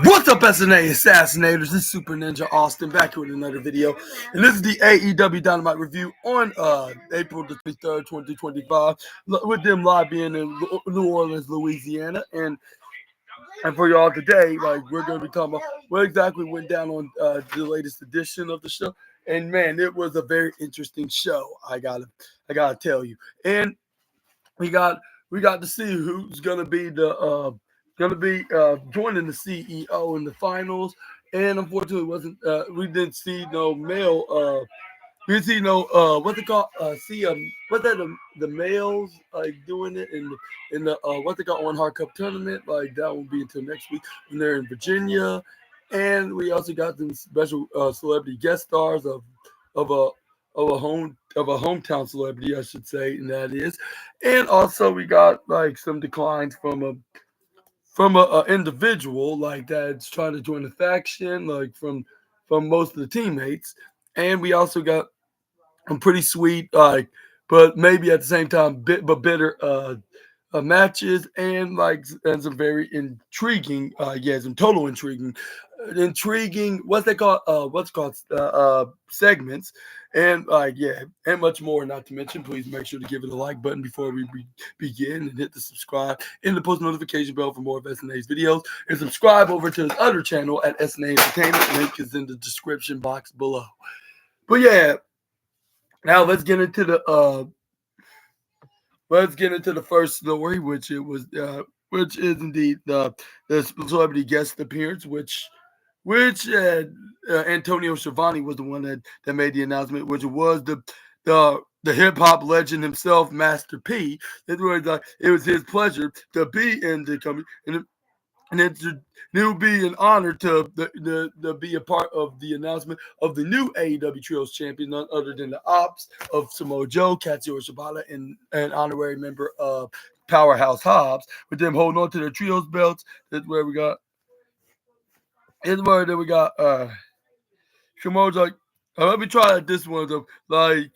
What's up, SNA Assassinators? This is Super Ninja Austin back here with another video. And this is the AEW Dynamite review on April the 23rd, 2025, with them live being in New Orleans, Louisiana. And for y'all today, we're going to be talking about what exactly went down on the latest edition of the show. And man, it was a very interesting show. I gotta tell you. And we got to see who's gonna be joining the CEO in the finals. And unfortunately, wasn't we didn't see no male. We didn't see no what's it called? What's that? The males doing it in the what's it called on Hard Cup tournament. Like that won't be until next week when they're in Virginia. And we also got some special celebrity guest stars of a hometown celebrity, I should say, and that is. And also we got like some declines from a individual like that's trying to join the faction, like from most of the teammates. And we also got some pretty sweet, but maybe at the same time, bitter matches, and some very intriguing, some total intriguing. What's they called? What's called segments, and and much more. Not to mention, please make sure to give it a like button before we begin, and hit the subscribe and the post notification bell for more of SNA's videos, and subscribe over to his other channel at SNA Entertainment. Link is in the description box below. But yeah, now let's get into the first story, which is indeed the celebrity guest appearance, which Antonio Schiavone was the one that made the announcement, which was the hip hop legend himself, Master P. It was his pleasure to be in the company, and it will be an honor to be a part of the announcement of the new AEW Trios champion, none other than the Ops of Samoa Joe, Katsuyori Shibata, and an honorary member of Powerhouse Hobbs, with them holding on to their Trios belts. That's where we got. Here's where we got. Shimo's like, let me try this one though. Like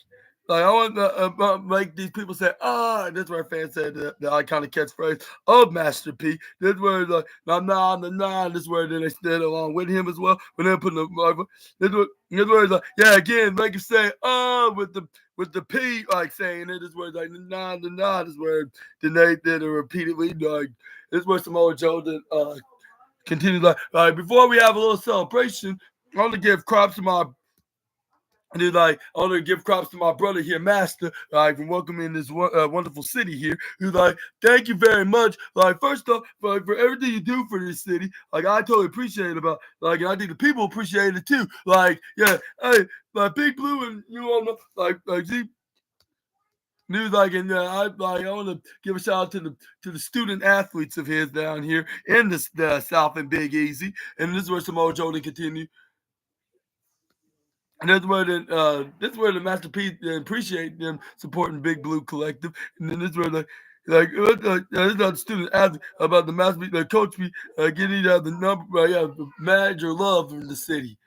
I want to make these people say, that's where fans said the iconic catchphrase of Master P. This is where like, nah. This is where then they stood along with him as well. When they're putting this where it's like, yeah, again, make it say, with the P, like saying it. This is where it's like, nah. This is where then they did it repeatedly. Like, this is where Samoa Joe did, continued like, before we have a little celebration, I want to give props to my I want to give props to my brother here, Master, for welcoming this wonderful city here. He's like, thank you very much. Like, first off, for everything you do for this city, like, I totally appreciate it about, and I think the people appreciate it too. Like, yeah, hey, like, Big Blue and you all know, see, news and I want to give a shout out to the student athletes of his down here in the South and Big Easy, and this is where Samoa Joe to continue. And that's where the Master P appreciate them supporting Big Blue Collective. And then this is where this is not student asking about the Master P, the coach P getting the number, manager love from the city.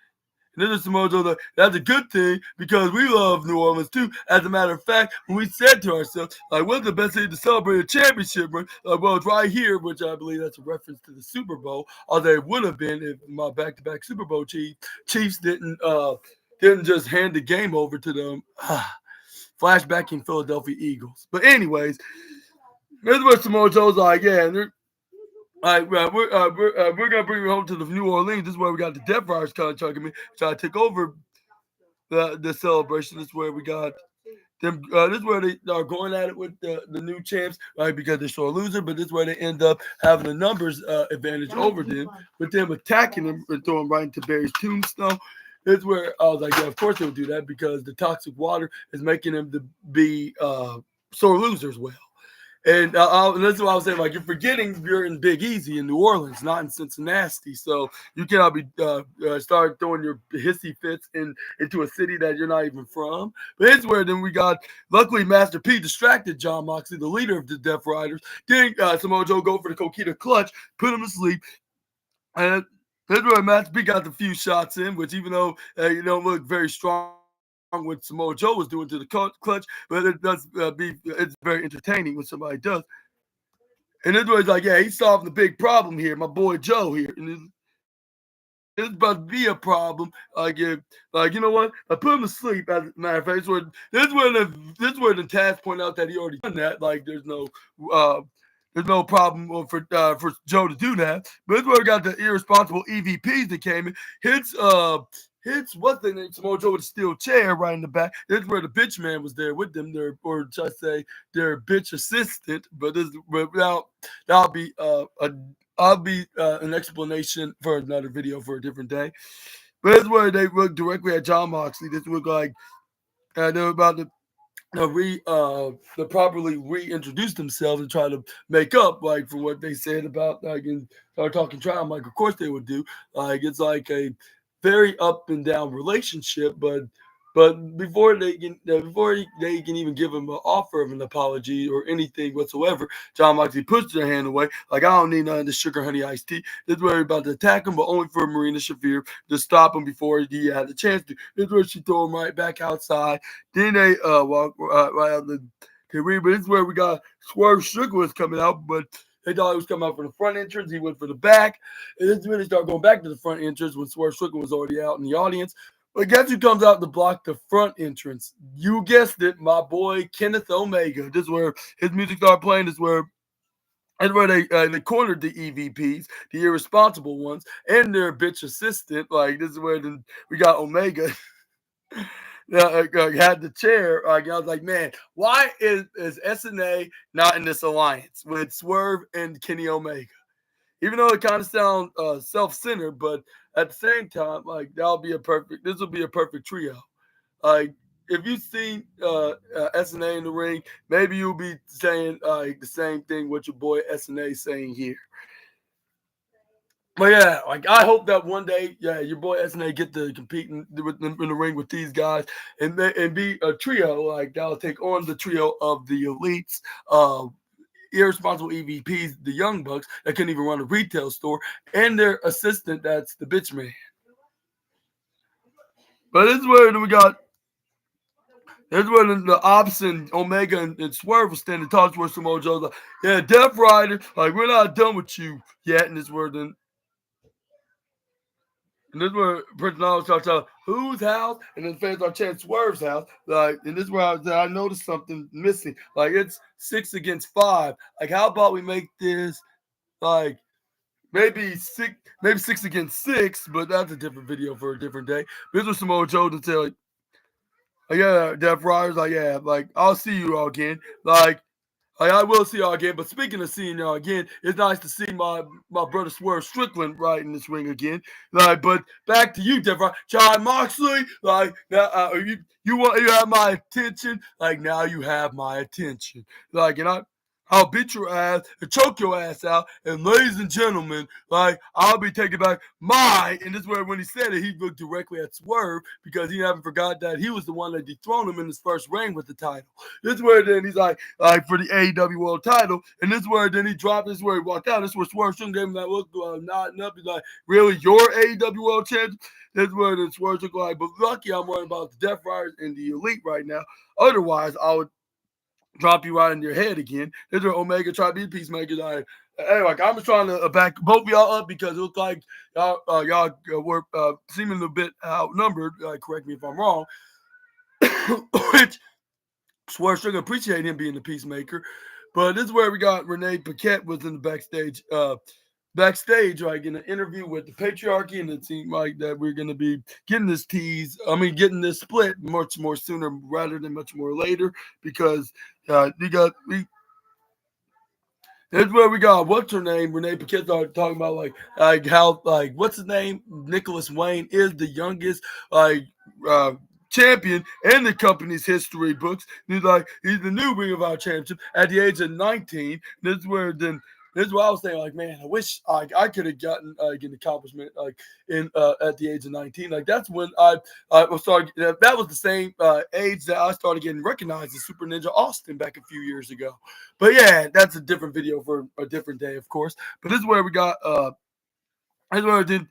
And this is Samoa Joe, that's a good thing because we love New Orleans too. As a matter of fact, when we said to ourselves, what's the best city to celebrate a championship? Well, it's right here, which I believe that's a reference to the Super Bowl, although it would have been if my back-to-back Super Bowl Chiefs didn't just hand the game over to them. Flashback in Philadelphia Eagles. But anyways, this is what Samoa Joe's like, yeah, and we're gonna bring you home to the New Orleans. This is where we got the Death Riders kind of trying to take over the celebration. This is where we got them. This is where they are going at it with the new champs, right? Because they're sore loser, but this is where they end up having a numbers advantage over them, with them attacking them and throwing right into Barry's tombstone. This is where I was like, yeah, of course they would do that because the toxic water is making them to be sore losers. Well. And that's what I was saying. Like, you're forgetting you're in Big Easy in New Orleans, not in Cincinnati. So you cannot be start throwing your hissy fits into a city that you're not even from. But it's where then we got, luckily, Master P distracted John Moxley, the leader of the Death Riders. Then Samoa Joe go for the Coquina clutch, put him to sleep. And that's where Master P got the few shots in, which even though you don't look very strong, what Samoa Joe was doing to the clutch, but it does it's very entertaining when somebody does. And this was like, yeah, he's solving the big problem here, my boy Joe here. And it's about to be a problem. Like you know what? I put him to sleep. As a matter of fact, this where the task point out that he already done that. Like uh, there's no problem for Joe to do that. But this where we got the irresponsible EVPs that came in. Hits what's the name? Samoa Joe with a steel chair right in the back. This is where the bitch man was there with them, or should I say their bitch assistant. But that'll be I'll be an explanation for another video for a different day. But this is where they look directly at John Moxley. This look like they're about to properly reintroduce themselves and try to make up like for what they said about like and start talking trash. I'm like, of course they would do. Like it's like a very up and down relationship, but before they can even give him an offer of an apology or anything whatsoever, John Moxley pushed their hand away. Like, I don't need none of this sugar honey iced tea. This is where he's about to attack him, but only for Marina Shafir to stop him before he had the chance to. This is where she threw him right back outside. Then they walk right out the ring. But this is where we got Swerve Strickland coming out, but they thought he was coming out for the front entrance. He went for the back. And this is when they started going back to the front entrance when Swerve Strickland was already out in the audience. But guess who comes out to block the front entrance? You guessed it, my boy Kenneth Omega. This is where his music started playing. This is where they cornered the EVPs, the irresponsible ones, and their bitch assistant. Like this is where we got Omega. Had the chair. I was like, man, why is SNA not in this alliance with Swerve and Kenny Omega? Even though it kind of sounds self-centered, but at the same time, like this will be a perfect trio. Like if you've seen SNA in the ring, maybe you'll be saying the same thing what your boy SNA saying here. But yeah, like I hope that one day, yeah, your boy SNA get to compete in the ring with these guys and be a trio like that'll take on the trio of the elites. Irresponsible EVPs, the Young Bucks that couldn't even run a retail store, and their assistant that's the bitch man. But this is where we got. This is where the Ops and Omega and Swerve was standing talking to Samoa Joe's like, yeah, Death Rider, like we're not done with you yet. And this where then. And this is where Prince Knowledge starts out, whose house? And then fans start chanting Swerve's house. Like, and this is where I noticed something missing. Like, it's 6 against 5. Like, how about we make this like maybe 6 against 6, but that's a different video for a different day. This was Samoa Joe to tell like, yeah, Death Riders, like, yeah, like I'll see you all again. Like I will see y'all again. But speaking of seeing y'all again, it's nice to see my brother Swerve Strickland right in this ring again. Like, but back to you, Deborah. John Moxley. Like now, you have my attention. Like now you have my attention. Like I'll beat your ass and choke your ass out. And ladies and gentlemen, like I'll be taking back and this is where when he said it, he looked directly at Swerve because he never forgot that he was the one that dethroned him in his first reign with the title. This is where then he's like for the AEW World title, and this is where then he dropped. This is where he walked out. This is where Swerve gave him that look, nodding up. He's like, really, you're AEW World Champion? This is where then Swerve took like, but lucky I'm worried about the Death Riders and the Elite right now. Otherwise, I would drop you right in your head again. This is where Omega tried to be Peacemaker. Like, hey, like I'm just trying to back both of y'all up because it looked like y'all were seeming a bit outnumbered. Correct me if I'm wrong. Which Swerve Strickland appreciate him being the Peacemaker. But this is where we got Renee Paquette was in the backstage, like in an interview with the Patriarchy, and it seemed like that we're going to be getting this getting this split much more sooner rather than much more later because that's where we got what's her name? Renee Paquette started talking about like how like what's his name? Nicholas Wayne is the youngest champion in the company's history books. He's the new Ring of Honor championship at the age of 19. This is where then. This is what I was saying. Like, man, I wish I could have gotten an accomplishment at the age of 19. Like, that's when I started. That was the same age that I started getting recognized as Super Ninja Austin back a few years ago. But yeah, that's a different video for a different day, of course. But this is where we got That's where then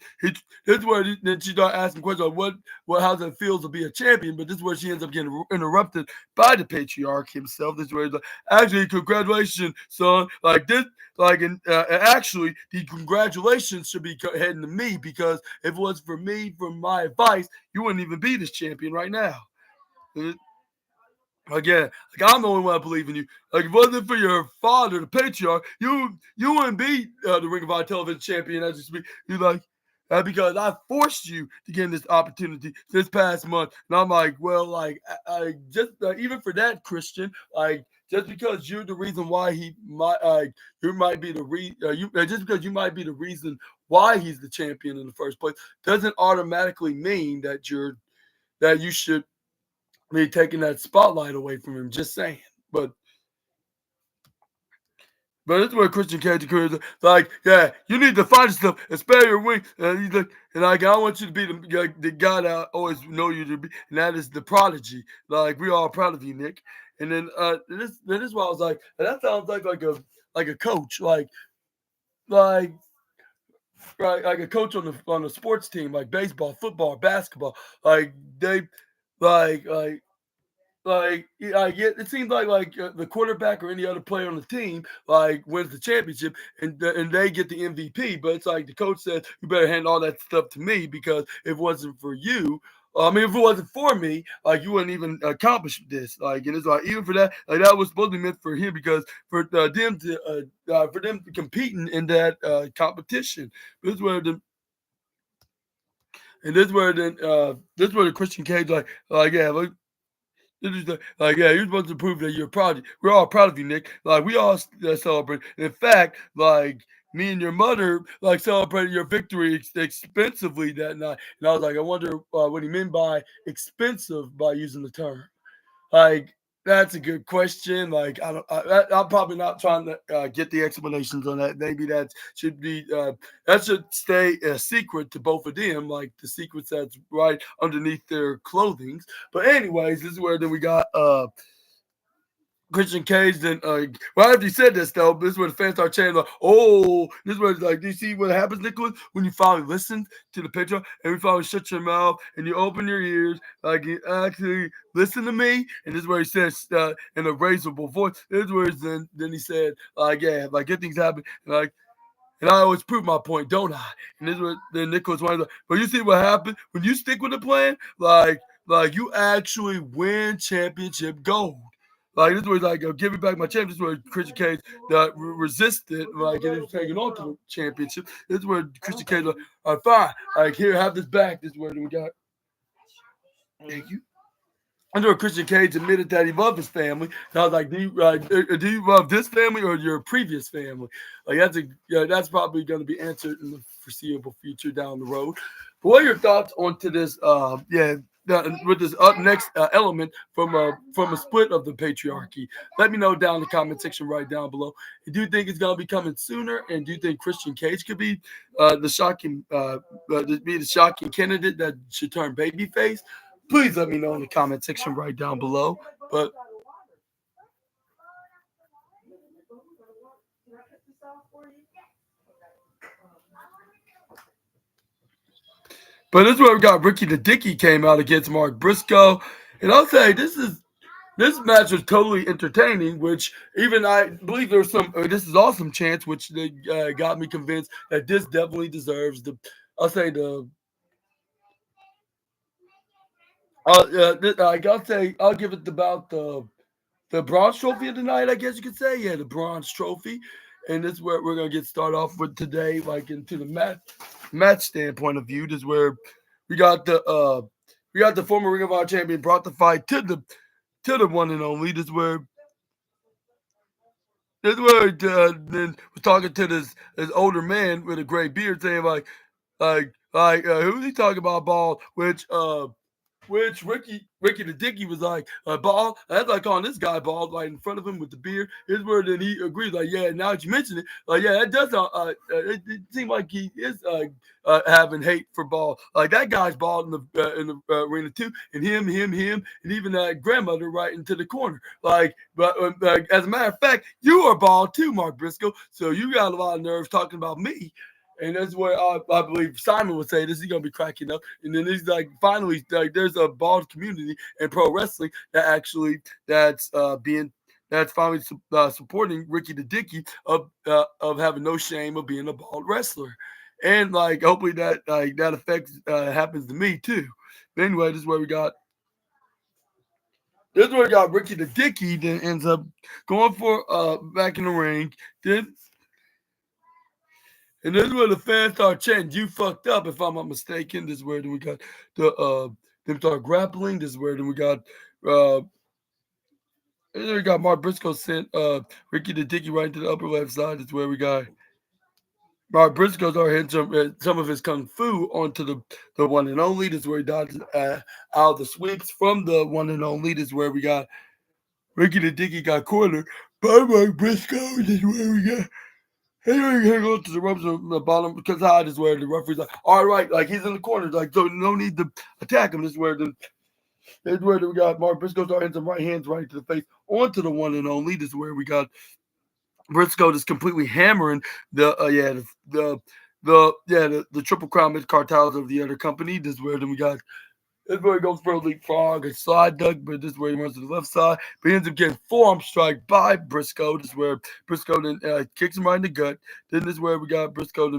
then she started asking questions like what how it feels to be a champion. But this is where she ends up getting interrupted by the patriarch himself. This is where he's like, actually, congratulations, son. Like this, like actually, the congratulations should be heading to me because if it wasn't for me, for my advice, you wouldn't even be this champion right now. Again, like I'm the only one that believe in you. Like if it wasn't for your father, the patriarch, you wouldn't be the Ring of Honor television champion as you speak. You like because I forced you to get in this opportunity this past month, and I'm like, well, like I just even for that Christian, like just because you're the reason why he might, you might be the you just because you might be the reason why he's the champion in the first place doesn't automatically mean that you should me taking that spotlight away from him. Just saying. But it's where Christian Cage is like, yeah, you need to find stuff and spare your wings. And he's like, and like, I want you to be the guy that I always know you to be, and that is the prodigy. Like, we are proud of you, Nick. And then this is why I was like, that sounds like a coach, like right, like a coach on the sports team, like baseball, football, basketball. Like they, like yeah, it seems like the quarterback or any other player on the team like wins the championship and they get the MVP. But it's like the coach says, you better hand all that stuff to me because if it wasn't for you, I mean, if it wasn't for me, like you wouldn't even accomplish this. Like, and it's like even for that, like that was supposed to be meant for him because for them to competing in that competition. This is where the and this is where then this is where the Christian Cage like yeah like, yeah, you're supposed to prove that you're proud. We're all proud of you, Nick. Like, we all celebrate. In fact, like, me and your mother, like, celebrated your victory expensively that night. And I was like, I wonder what he meant by expensive by using the term. Like, that's a good question. Like, I'm probably not trying to get the explanations on that. Maybe that should stay a secret to both of them, like the secrets that's right underneath their clothing. But anyways, this is where then we got Christian Cage. Then right after he said this though, this is where the fans start chanting like, "Oh!" This is where like, do you see what happens, Nicholas, when you finally listen to the picture and you finally shut your mouth and you open your ears, like you actually listen to me? And this is where he says in a raisable voice. This is where then he said like, yeah, like good things happen, and I always prove my point, don't I? And this is what then Nicholas wanted like, but you see what happens when you stick with the plan, like you actually win championship gold. Like this was like, give me back my championship. This is where Christian Cage resisted, like, and he was taking on to the championship. This is where Christian Cage like, all right, fine, like here, have this back. This is where we got. Thank you. Under Christian Cage admitted that he loved his family. And I was like, do you love this family or your previous family? Like that's probably going to be answered in the foreseeable future down the road. But what are your thoughts onto this? With this up next element from a split of the patriarchy. Let me know down in the comment section right down below. Do you think it's going to be coming sooner? And do you think Christian Cage could be the shocking candidate that should turn babyface? Please let me know in the comment section right down below. But this is where we got Ricky the Dicky came out against Mark Briscoe. And I'll say this match was totally entertaining, which even I believe there's this is awesome chance, which they got me convinced that this definitely deserves I'll I'll give it about the bronze trophy of the night, I guess you could say. Yeah, the bronze trophy. And this is where we're gonna get started off with today, like into the match standpoint of view. This is where we got the former Ring of Honor champion brought the fight to the one and only. This is where then was talking to this older man with a gray beard, saying who's he talking about, ball? Which Ricky the Dicky was like, bald. That's like calling this guy bald right in front of him with the beard. His word, and he agrees, like, yeah, now that you mention it, like, yeah, that does it seems like he is having hate for bald. Like that guy's bald in the arena too, and him, and even that grandmother right into the corner. Like, but as a matter of fact, you are bald too, Mark Briscoe. So you got a lot of nerves talking about me. And that's where I believe Simon would say this. He's gonna be cracking up, and then he's like, finally, like there's a bald community in pro wrestling that actually that's finally supporting Ricky the Dicky of having no shame of being a bald wrestler, and like hopefully that affects happens to me too. But anyway, this is where we got. This is where we got Ricky the Dicky. Then ends up going for back in the ring. Then And this is where the fans start chanting, "You fucked up," if I'm not mistaken. This is where then we got them start grappling. This is where then we got uh Mark Briscoe sent Ricky the Dicky right into the upper left side. This is where we got Mark Briscoe started hitting some of his kung fu onto the one and only. This is where he dodged out of the sweeps from the one and only. This is where we got Ricky the Dicky got cornered by Mark Briscoe. This is where we got. Anyway, he goes to the ropes on the bottom because hide is where the referee's like, all right, like he's in the corner, like so no need to attack him. This is where we got Mark Briscoe starting some right hands right to the face onto the one and only. This is where we got Briscoe just completely hammering the Triple Crown mid cartels of the other company. This is where then we got. This is where he goes for a leapfrog, a slide duck, but this is where he runs to the left side. But he ends up getting forearm strike by Briscoe. This is where Briscoe then kicks him right in the gut. Then this is where we got Briscoe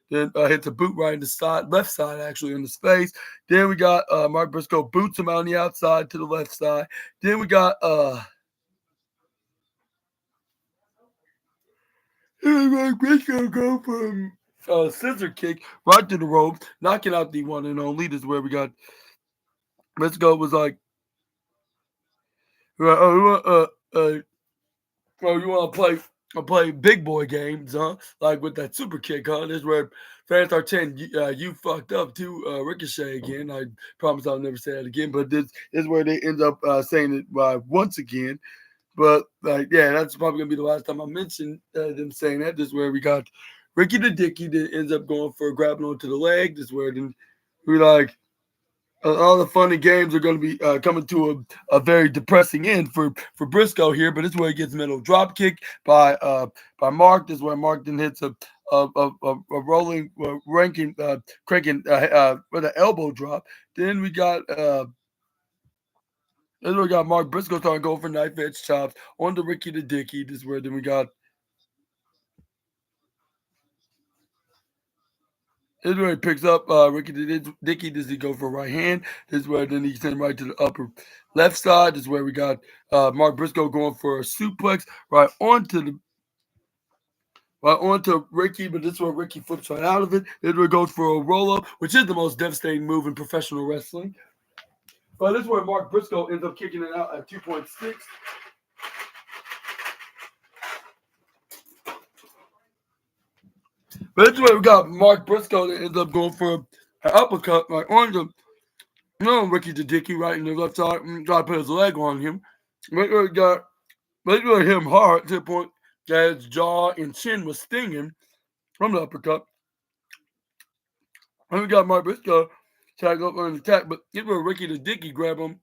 then hits a boot right in the side, left side actually in his face. Then we got Mark Briscoe boots him on the outside to the left side. Then we got Mark Briscoe go for a scissor kick right to the ropes, knocking out the one and only. This is where we got Briscoe was like, oh, you want to play big boy games, huh? Like with that super kick, huh? This is where fans are saying, you fucked up to Ricochet again. I promise I'll never say that again. But this is where they end up saying it once again. But that's probably gonna be the last time I mention them saying that. This is where we got Ricky the Dicky that ends up going for grabbing onto the leg. This is where then we like. All the funny games are going to be coming to a very depressing end for Briscoe here, but this is where he gets a middle drop kick by Mark. This is where Mark then hits a rolling cranking with an elbow drop. Then we got Mark Briscoe starting to go for knife edge chops on the Ricky the Dicky. This is where then we got. This is where he picks up Ricky the Dicky. Does he go for a right hand? This is where then he sends him right to the upper left side. This is where we got Mark Briscoe going for a suplex right onto Ricky, but this is where Ricky flips right out of it. This is where he goes for a roll-up, which is the most devastating move in professional wrestling. But this is where Mark Briscoe ends up kicking it out at 2.6. But this is where we got Mark Briscoe that ends up going for an uppercut right on Ricky the Dicky right in the left side. Try to put his leg on him. But we got hit him hard to the point that his jaw and chin was stinging from the uppercut. And we got Mark Briscoe trying to go for an attack, but this is where Ricky the Dicky grab him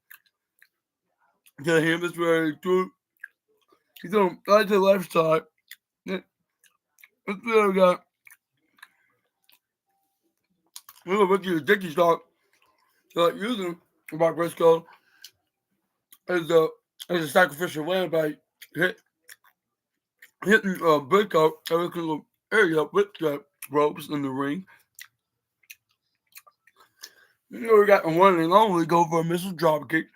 to him. This is where he threw. He's on right to the left side. This is where we got. Ricky the Dicky start using Mark Briscoe as a sacrificial lamb by hitting Briscoe every single area with the ropes in the ring. We got the one and only go for a missile drop kick.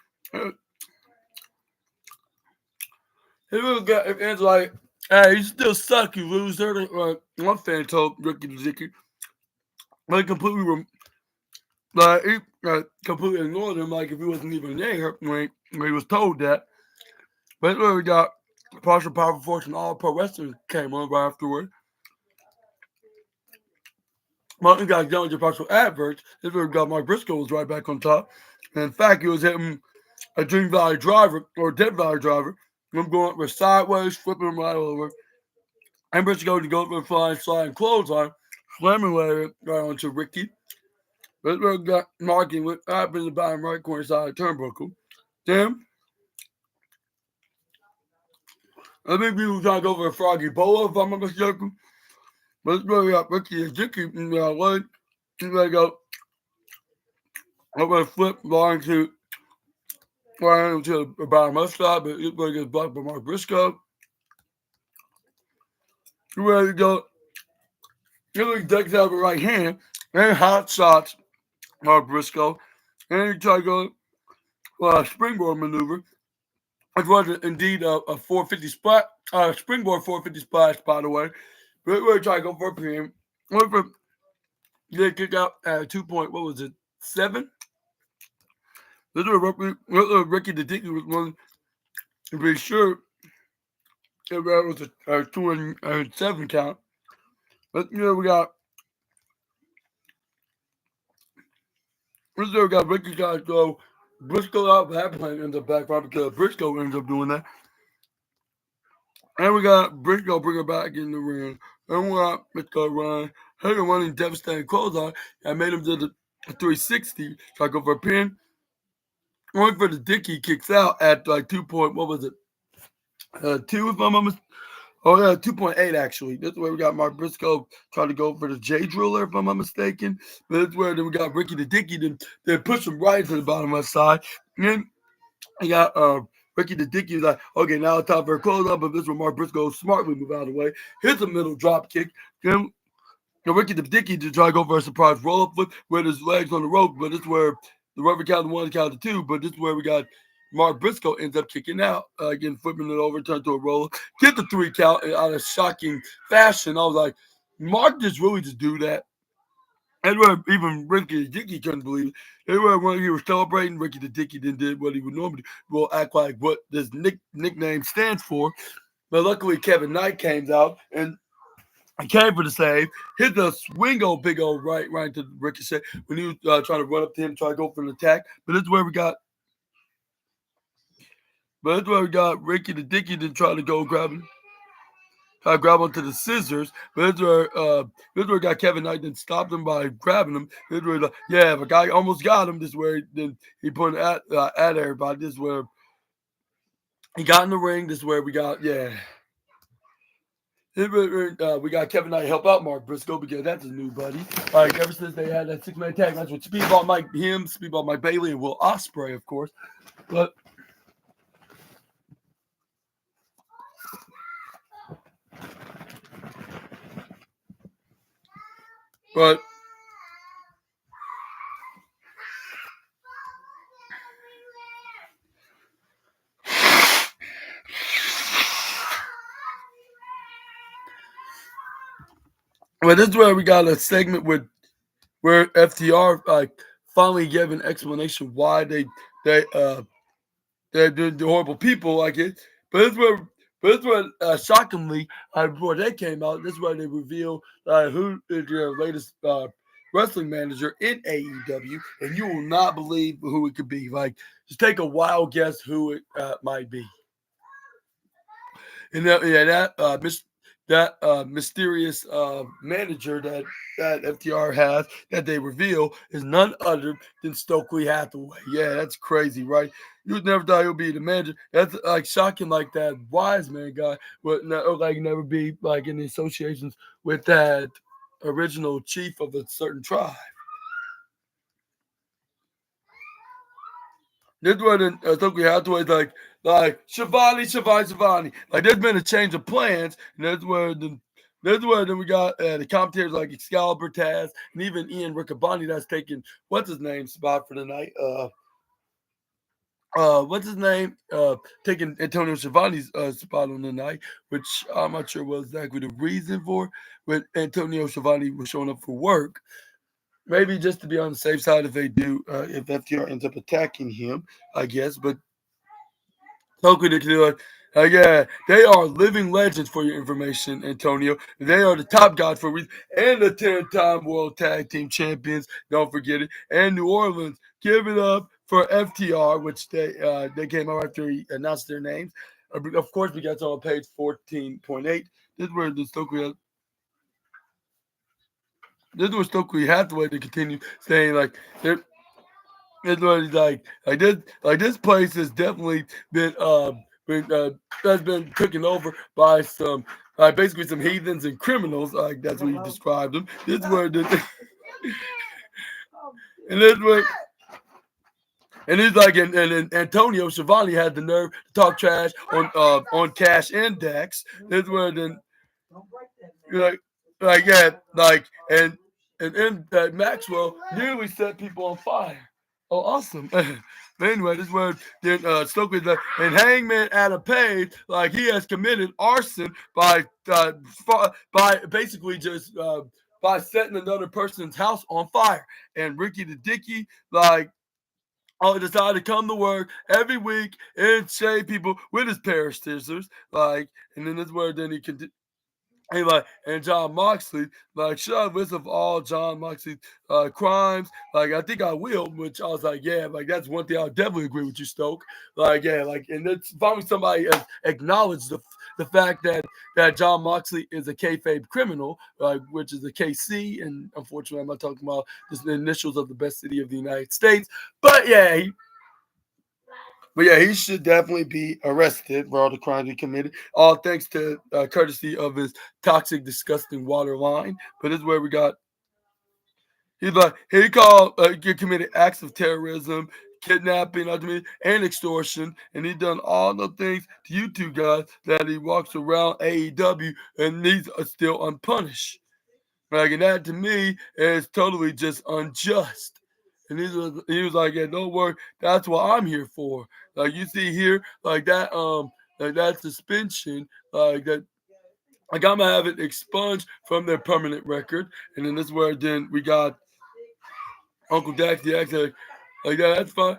It's like, hey, you still suck, you loser. One fan told Ricky the Dicky. Like he completely ignored him, like if he wasn't even there when he was told that. But we got partial powerful force and all pro wrestlers came on right afterward. Martin got done with the partial adverts. This is where we got Mark Briscoe was right back on top. And in fact, he was hitting a Dream Valley driver or a Dead Valley driver. I'm going for sideways, flipping him right over. And Briscoe to go for a flying sliding clothesline, slamming right onto Ricky. This is where we got Marking with up in the bottom right corner side of turnbuckle. Then I think people trying to go for a Froggy Boa, if I'm not mistaken. But it's where we got Ricky and Dicky. What? He's gonna go. I'm gonna flip line to the bottom left side, but it's gonna get blocked by Mark Briscoe. He's ready to go. He takes out the right hand and hot shots Mark Briscoe. And he tried to go springboard maneuver. It was indeed a 450 spot, springboard 450 splash, by the way. But we're trying to go for a pin. Went for kick out at 7. This was Ricky the Dicky was one to be sure it was a 2 and 7 count. But we got Ricky guys go Briscoe out, but that plan ends up backfiring because Briscoe ends up doing that. And we got Briscoe bring her back in the ring. And we got Briscoe run. Hager running devastating clothesline. I made him to the 360. Try to go for a pin. Going for the Dicky kicks out at like 2 point, what was it? 2 if I'm not mistaken. Oh yeah, 2.8 actually. This is where we got Mark Briscoe trying to go for the J Driller, if I'm not mistaken. But that's where then we got Ricky the Dicky. Then they push him right to the bottom left side. And then you got Ricky the Dicky was like, okay, now it's time for a closeout, but this is where Mark Briscoe smartly move out of the way. Hits a middle drop kick. Then Ricky the Dicky to try to go for a surprise roll up flip with his legs on the rope, but this is where the rubber counted 1, counted 2, but this is where we got Mark Briscoe ends up kicking out, again, flipping it over, turn to a roller, get the 3 count out of shocking fashion. I was like, Mark just really just do that. And where even Ricky the Dicky couldn't believe it. They were when he was celebrating, Ricky the Dicky then did what he would normally do, will act like what this nickname stands for. But luckily, Kevin Knight came out and he came for the save, hit the swing big old right into Ricochet when he was trying to run up to him, try to go for an attack. But this is where we got Ricky the Dicky then try to go grab him. Try to grab onto the scissors, but this is where got Kevin Knight then stopped him by grabbing him. This is where the guy almost got him. This is where then he put at everybody. This is where he got in the ring. This is where we got we got Kevin Knight help out Mark Briscoe because that's his new buddy. Like ever since they had that 6-man tag match with Speedball Mike Bailey, and Will Ospreay, of course. But this is where we got a segment where FTR finally gave an explanation why they're the horrible people like it. But this is where shockingly before they came out, this is where they reveal who is your latest wrestling manager in AEW, and you will not believe who it could be. Like, just take a wild guess who it might be. And that mysterious manager that FTR has that they reveal is none other than Stokely Hathaway. Yeah, that's crazy, right? You would never thought he would be the manager. That's like shocking, like that wise man guy would never be like in the associations with that original chief of a certain tribe. This one Stokely Hathaway's like Shivani. Like there's been a change of plans, and that's where then we got the commentators like Excalibur, Taz, and even Ian Riccaboni that's taking what's his name spot for the night. What's his name? Taking Antonio Schiavone's spot on the night, which I'm not sure what exactly the reason for, but Antonio Schiavone was showing up for work. Maybe just to be on the safe side if they do, if FTR ends up attacking him, I guess. But yeah, they are living legends for your information, Antonio. They are the top guys for a reason, and the 10-time World Tag Team Champions. Don't forget it. And New Orleans, give it up for FTR, which they came out after he announced their names. Of course, we got on page 14.8. This is where the Stokely Hathaway to continue saying like they're. It's like this place has definitely been has been taken over by some basically some heathens and criminals. Like that's what he described them. This word, and this word. And he's like, and Antonio Schiavone had the nerve to talk trash on Cash Index. This where then like yeah and Maxwell nearly set people on fire. Oh, awesome! But anyway, this where then Stokely's like, and Hangman Adam Page like he has committed arson by basically just by setting another person's house on fire. And Ricky the Dicky like decided to come to work every week and shave people with his pair of scissors. Like, and then this where then he can. And John Moxley, like, should I list of all John Moxley's crimes? Like, I think I will, which I was like, yeah, like, that's one thing I'll definitely agree with you, Stoke. Like, yeah, like, and it's finally somebody has acknowledged the fact that John Moxley is a kayfabe criminal, which is a KC, and unfortunately, I'm not talking about just the initials of the best city of the United States. But yeah, he should definitely be arrested for all the crimes he committed. All thanks to courtesy of his toxic, disgusting water line. But this is where we got. He's like he called he committed acts of terrorism, kidnapping, and extortion, and he done all the things to you two guys that he walks around AEW, and these are still unpunished. Like, and that to me is totally just unjust. And he was like, yeah, don't worry, that's what I'm here for. Like you see here, like that suspension, like that, like I'm gonna have it expunged from their permanent record. And then this is where then we got Uncle Dax the X like that's fine,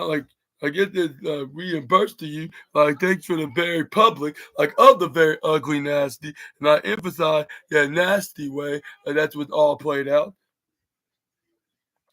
like I get this reimbursed to you, like thanks for the very public, like of the very ugly, nasty, and I emphasize that nasty way, like that's what's all played out.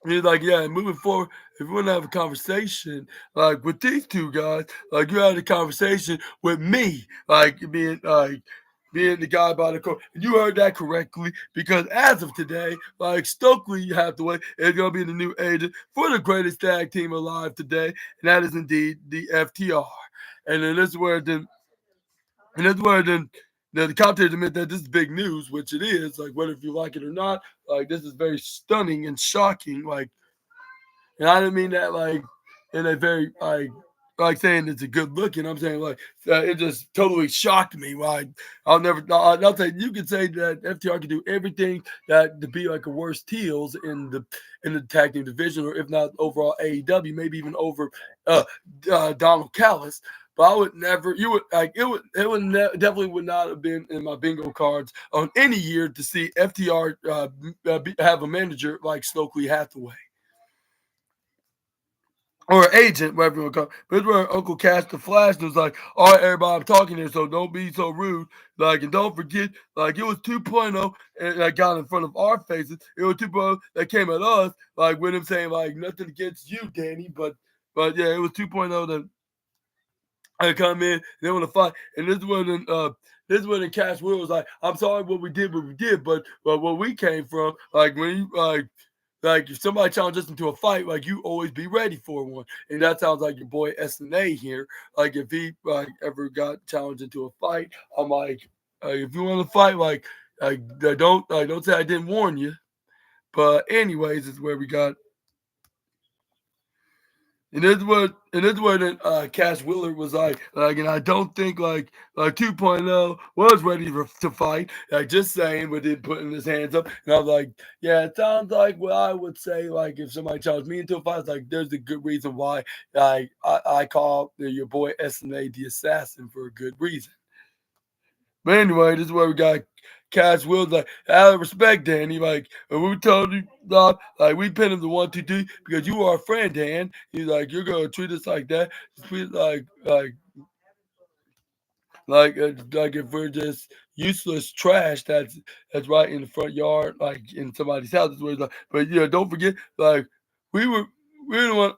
He's like, yeah, moving forward, if you want to have a conversation, like with these two guys, like you had a conversation with me, like being the guy by the court. And you heard that correctly, because as of today, like Stokely Hathaway is gonna be the new agent for the greatest tag team alive today, and that is indeed the FTR. And then this is where then and that's where then the commentators admit that this is big news, which it is. Like whether if you like it or not, like this is very stunning and shocking. Like, and I didn't mean that like in a very like saying it's a good looking. I'm saying like it just totally shocked me. Like I'll say you could say that FTR can do everything that to be like a worst heels in the tag team division, or if not overall AEW, maybe even over Donald Callis. But I would never. You would like it. Definitely would not have been in my bingo cards on any year to see FTR have a manager like Stokely Hathaway or agent, whatever you want to call it. But it's where Uncle Cash the Flash was like, all right, everybody, I'm talking here, so don't be so rude. Like, and don't forget, like, it was 2.0 and that got in front of our faces. It was 2.0 that came at us, like, with him saying, like, nothing against you, Danny, but yeah, it was 2.0 that I come in, they want to fight. And this is when the Cash Will was like, I'm sorry what we did, but where we came from, like when you like if somebody challenges us into a fight, like you always be ready for one. And that sounds like your boy SNA here. Like if he like ever got challenged into a fight, I'm like, if you want to fight, don't say I didn't warn you. But anyways, is where we got. And this what Cash Willard was like, and I don't think like 2.0 was ready to fight. Like just saying, but then putting his hands up, and I was like, yeah, it sounds like what I would say. Like if somebody challenged me into a fight, it's like there's a good reason why I call your boy SNA the assassin for a good reason. But anyway, this is where we got Cash Wills like, out of respect, Danny. Like, and we told you, like, we pinned him to 1, 2, 3 because you are a friend, Dan. He's like, you're gonna treat us like that. Treat like if we're just useless trash that's right in the front yard, like in somebody's house. Is what he's like. But yeah, don't forget, like, we were we the one.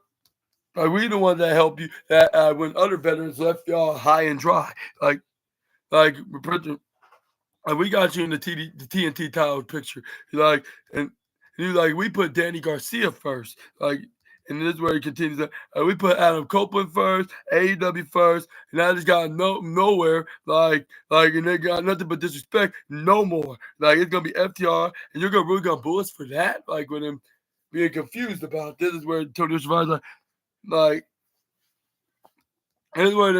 Like we the ones that helped you that when other veterans left y'all high and dry. Like we got you in the TNT title picture. Like, and he was like, we put Danny Garcia first. Like, And this is where he continues. We put Adam Copeland first, AEW first, and I just got nowhere. And they got nothing but disrespect. No more. Like it's gonna be FTR, and you're gonna really gonna boo us for that. Like with him being confused about this is where Tony Schiavone's like this is where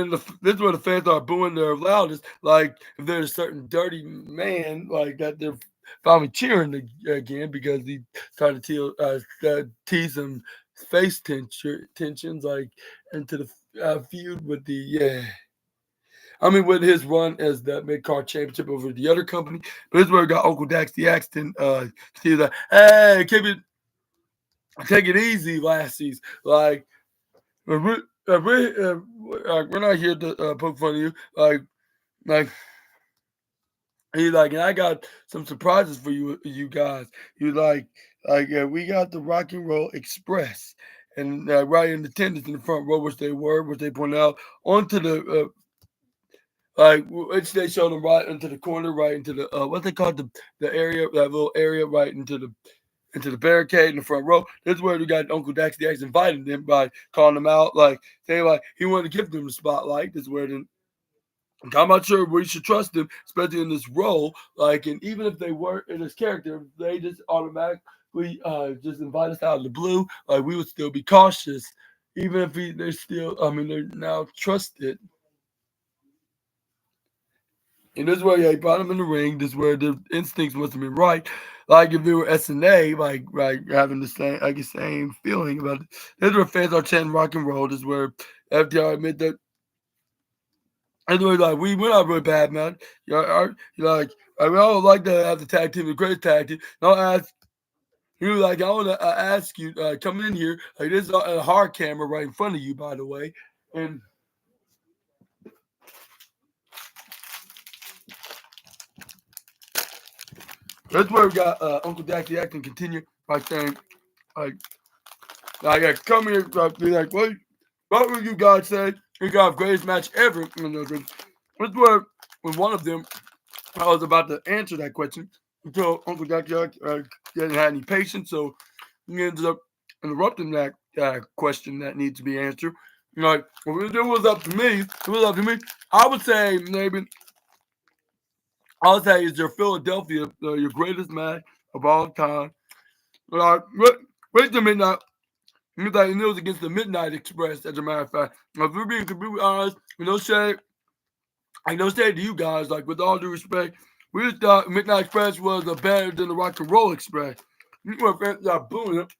the fans are booing their loudest. Like if there's a certain dirty man like that, they're finally cheering again because he started to tease some tensions like into the feud with the with his run as the mid card championship over the other company. But this is where we got Uncle Dax the Axton. He's like, hey, take it easy last season. Like when I hear the poke fun of you, like he's like, and I got some surprises for you guys. You we got the Rock and Roll Express, and right in attendance in the front row, which they pointed out onto the which they showed them right into the corner, right into the what they call the area, that little area, right into the barricade in the front row. This is where we got Uncle Dax the X invited them by calling them out, like saying like he wanted to give them the spotlight. This is where then I'm not sure we should trust him, especially in this role. Like, and even if they weren't in his character, they just automatically just invite us out of the blue. Like, we would still be cautious, even if they're still. I mean, they're now trusted. And this is where he brought him in the ring. This is where the instincts must have been right. Like if it were SNA, like having the same feeling about it. This is where fans are chanting rock and roll. This is where FDR admit that. And we're like, we're not really bad, man. You're like, I mean, I would like to have the tag team, the greatest tag team. And I'll ask you, like, I want to ask you, come in here. Like, there's a hard camera right in front of you, by the way. And that's where we got Uncle Daxie acting continue by saying, come here, be like, what would you guys say? You got the greatest match ever. That's where, when one of them, I was about to answer that question until Uncle Daxie didn't have any patience, so he ended up interrupting that question that needs to be answered. Like, if it was up to me, I would say maybe I'll say is your Philadelphia your greatest match of all time. Like, wait a minute. It was against the Midnight Express, as a matter of fact. If we're being completely honest, no shade to you guys, like, with all due respect, we just thought Midnight Express was better than the Rock and Roll Express. You were fans are booing it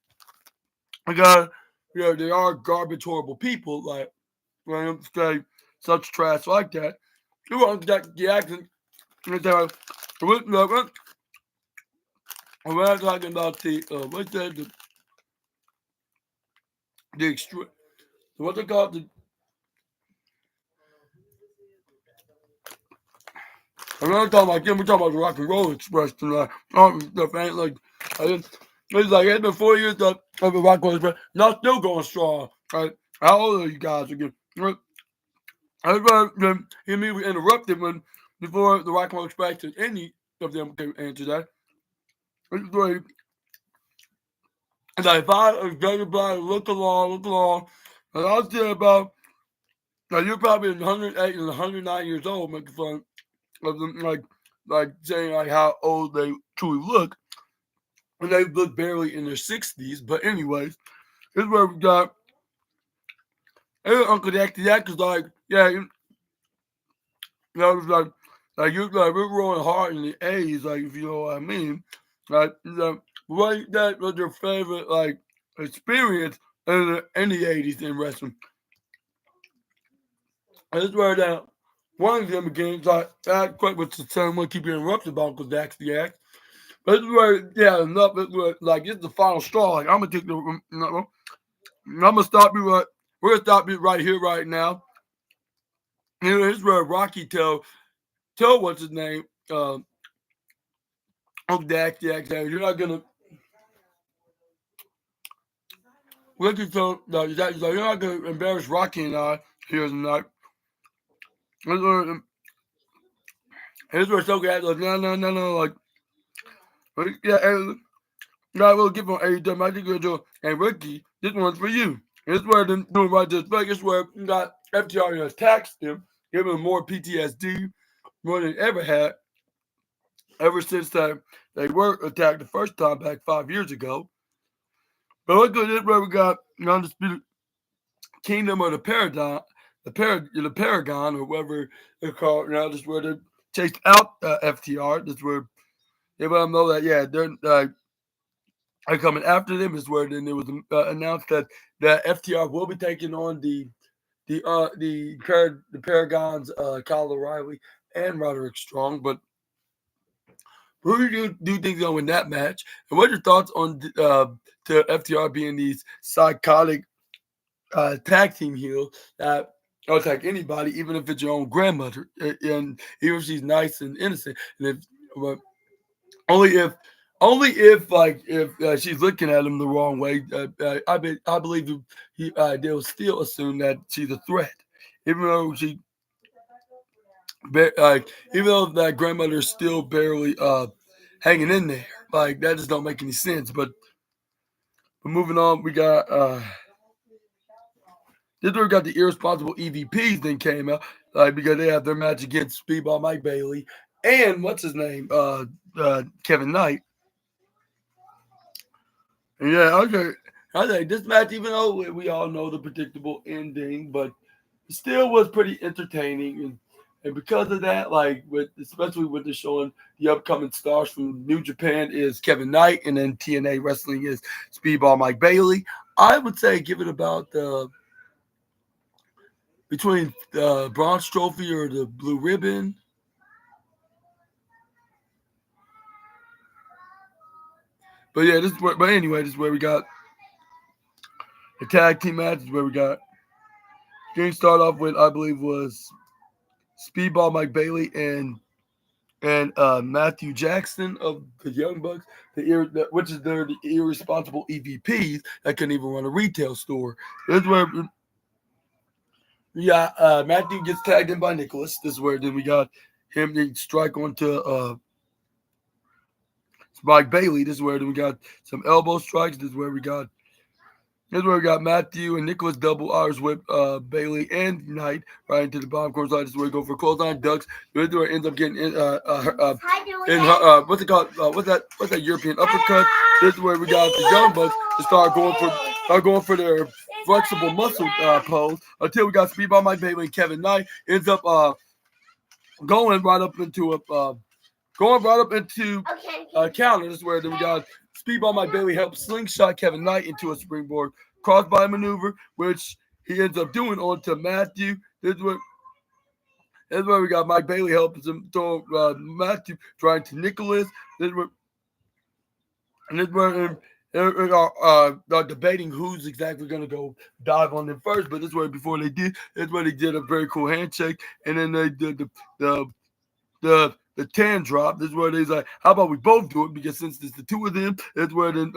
because, they are garbage, horrible people, like, when you say such trash like that. You want the accent, we're not talking about the extreme, what they call it, I'm not talking about we're talking about the Rock and Roll Express tonight. Stuff ain't like, it's like, it's been 4 years of the Rock and Roll Express, not still going strong. Right? How old are you guys again? I he immediately interrupted before the Rock and Roll Express to any of them can answer that. It's like, if I was judging by look along, and I was there about, you're probably 108 and 109 years old making fun of them, like saying like how old they truly look, and they look barely in their 60s. But anyways, this is where we got Uncle Daxie Yak is like, it's like we're rolling hard in the 80s, like, if you know what I mean. Like, that was your favorite experience in the 80s in wrestling. And this is where that one of them again, like, that quick with the same one keep interrupted by Uncle Daxie Yak. But this is where, enough. Like, it's the final straw. Like, I'm gonna take I'm gonna stop you right. We're gonna stop you right here, right now. This is where Rocky tell what's his name, Uncle Daxie Yak, you're not gonna. Ricky told he's like, you're not gonna embarrass Rocky and I here tonight. Here's where Soka had like, no, like, yeah, Right, we'll give on AEW. I think we'll do a rookie. This one's for you. This is where they're doing right this Vegas where you got FTR attacks him, giving him more PTSD, more than ever had, ever since they were attacked the first time back 5 years ago. But look at this where we got the Undisputed Kingdom or the Paragon, the Paragon, or whatever they're called now. This is where they chased out FTR. This is where they let them know that, yeah, they're coming after them. Is where then it was announced that FTR will be taking on the Paragons, Kyle O'Reilly and Roderick Strong. But who do you think is going to win that match? And what are your thoughts on to FTR being these psychotic tag team heels that will attack anybody, even if it's your own grandmother, and even if she's nice and innocent, and if well, only if like if she's looking at him the wrong way, I believe they'll still assume that she's a threat, even though even though that grandmother is still barely hanging in there. Like that just don't make any sense. But moving on, we got this where we got the irresponsible EVPs then came out because they have their match against Speedball Mike Bailey and what's his name Kevin Knight. Yeah, okay. I think this match, even though we all know the predictable ending, but it still was pretty entertaining. And because of that, like especially with the showing the upcoming stars from New Japan is Kevin Knight, and then TNA Wrestling is Speedball Mike Bailey. I would say give it about between the Bronze Trophy or the Blue Ribbon. But yeah, this is where we got the tag team match. Is where we got. Game start off with, I believe, was Speedball Mike Bailey and Matthew Jackson of the Young Bucks, which is the irresponsible EVPs that couldn't even run a retail store. This is where Matthew gets tagged in by Nicholas. This is where then we got him to strike onto Mike Bailey. This is where then we got some elbow strikes. This is where we got Matthew and Nicholas double Irish whip Bailey and Knight right into the bottom corner side. This is where we go for clothesline ducks. This is where it ends up getting what's it called? What's that European uppercut? This is where we got the Young Bucks to start going for their flexible muscle pose until we got Speedball Mike Bailey and Kevin Knight ends up going right up into a counter. This is where then we got Speedball Mike Bailey helps slingshot Kevin Knight into a springboard crossbody maneuver, which he ends up doing onto Matthew. This is where we got Mike Bailey helping him throw Matthew trying to Nicholas. This is where they're debating who's exactly going to go dive on them first. But this is where before they did, this is where they did a very cool handshake, and then they did the 10 drop. This is where they's like, how about we both do it? Because since it's the two of them, it's where then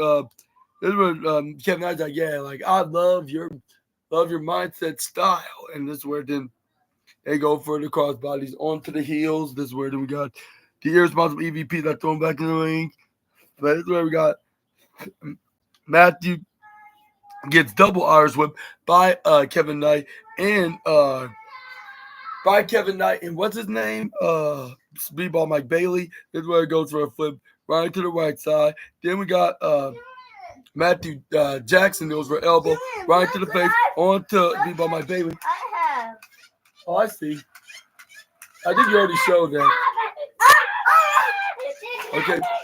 Kevin Knight's like, yeah, like I love your mindset style. And this is where then they go for the crossbodies onto the heels. This is where then we got the irresponsible EVP that thrown back in the ring. But this is where we got Matthew gets double Irish whip by Kevin Knight and what's his name? Speedball Mike Bailey. This is where it goes for a flip right to the right side. Then we got Matthew Jackson goes for elbow right to the face onto Speedball Mike Bailey. Oh, I see. I think you already showed that.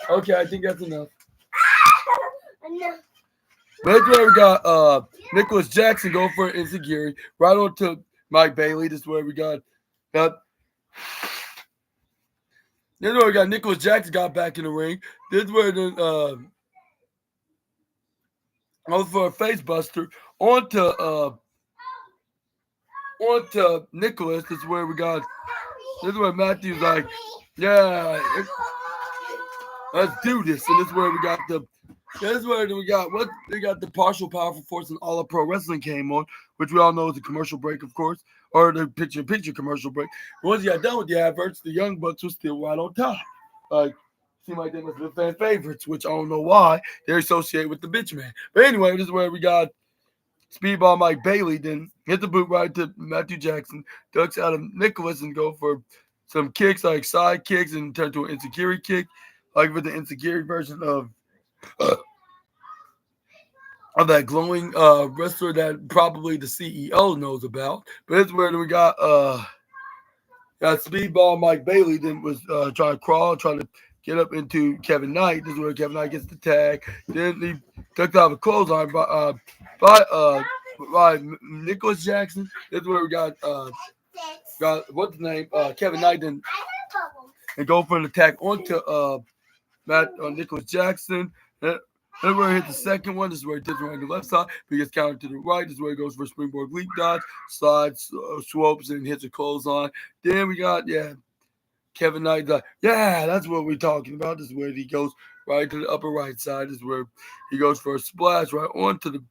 Okay, I think that's enough. But that's where we got Nicholas Jackson going for an insecurity right onto Mike Bailey. This is where we got Nicholas Jackson got back in the ring. This is where the goes for a face buster onto Nicholas. This is where we got. This is where Matthew's like, yeah, let's do this. And this is where we got the partial powerful force and All of Pro Wrestling came on, which we all know is a commercial break, of course, or the picture commercial break. Once you got done with the adverts, the Young Bucks was still right on top. Like seem like they must have been fan favorites, which I don't know why they're associated with the bitch man. But anyway, this is where we got Speedball Mike Bailey. Then hit the boot right to Matthew Jackson, ducks out of Nicholas and go for some kicks like side kicks and turn to an insecurity kick, like with the insecurity version of that glowing wrestler that probably the CEO knows about. But it's where we got Speedball Mike Bailey then was trying to crawl, trying to get up into Kevin Knight. This is where Kevin Knight gets the tag. Then he tucked out a clothesline by Nicholas Jackson. This is where we got what's the name? Kevin Knight then and go for an attack onto Nicholas Jackson. Then where he hit the second one. This is where he tips around the left side. He gets countered to the right. This is where he goes for a springboard leap dodge, slides, swopes, and hits a clothesline. Then we got, Kevin Knight. That's what we're talking about. This is where he goes right to the upper right side. This is where he goes for a splash right onto the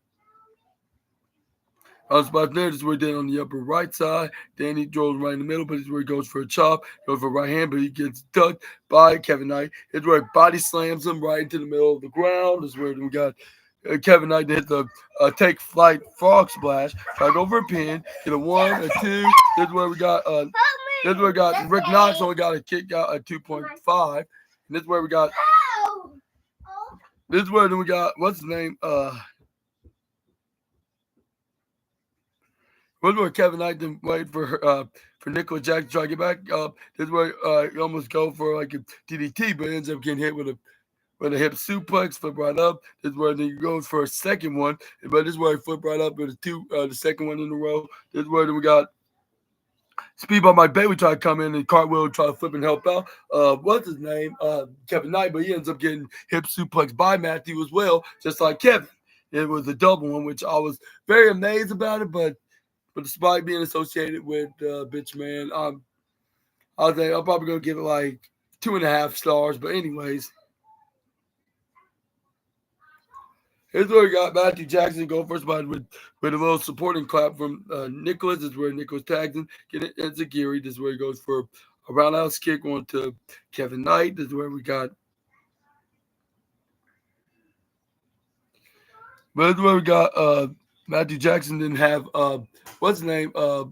spot there. This is where he did on the upper right side. Then he throws right in the middle, but this is where he goes for a chop, goes for right hand, but he gets ducked by Kevin Knight. It's where he body slams him right into the middle of the ground. This is where we got Kevin Knight to hit the take flight frog splash. Try to go for a pin, get a 1, a 2. This is where we got Rick Knox only got a kick out at 2.5. And this is where we got what's his name? This is where Kevin Knight then wait for Nicholas Jackson to try to get back up. This is where he almost go for like a DDT, but ends up getting hit with a hip suplex, flip right up. This is where he goes for a second one, but this is where he flip right up with the second one in a row. This is where we got Speedball Mike Bailey try to come in and cartwheel, try to flip and help out. What's his name? Kevin Knight, but he ends up getting hip suplex by Matthew as well, just like Kevin. It was a double one, which I was very amazed about it, but despite being associated with bitch man, I think I'm probably gonna give it like 2.5 stars. But anyways, here's where we got Matthew Jackson go first by with a little supporting clap from Nicholas. This is where Nicholas tags him, get it into Gary. This is where he goes for a roundhouse kick onto Kevin Knight. This is where we got. But this is where we got Matthew Jackson didn't have what's his name? This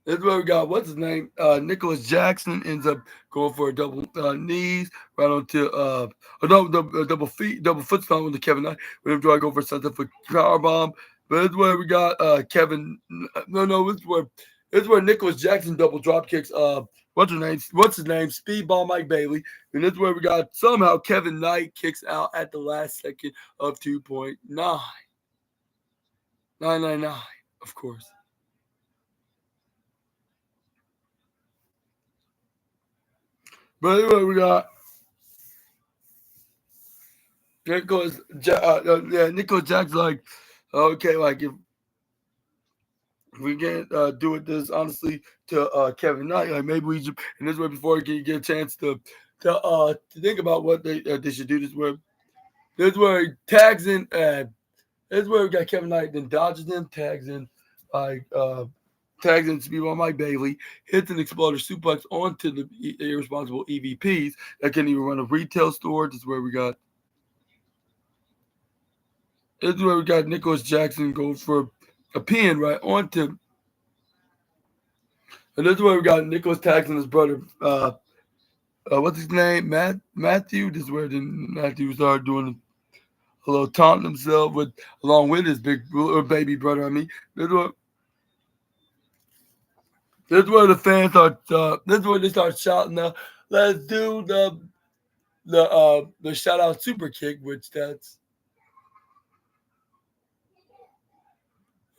is where we got what's his name? Nicholas Jackson ends up going for a double knees right onto a double foot stomp with Kevin Knight. We have to go for something for power bomb. But this is where we got Kevin. This is where Nicholas Jackson double drop kicks. What's his name? Speedball Mike Bailey. And this is where we got somehow Kevin Knight kicks out at the last second of 2.9. 999, of course. But anyway, we got Nicholas Jackson like, okay, like if we can't do it this honestly to Kevin Knight, like maybe we just, and this way before he can get a chance to think about what they should do. This is where he tags in. This is where we got Kevin Knight, then dodges him, tags in Speedball Mike Bailey, hits an exploder suplex onto the irresponsible EVPs that can't even run a retail store. This is where we got. This is where we got Nicholas Jackson goes for a pin right onto. And this is where we got Nicholas tags in his brother. What's his name? Matthew. This is where then Matthew started doing a little taunting himself along with his baby brother. I mean, this is where the fans start. This is where they start shouting. Let's do the shout out super kick, which that's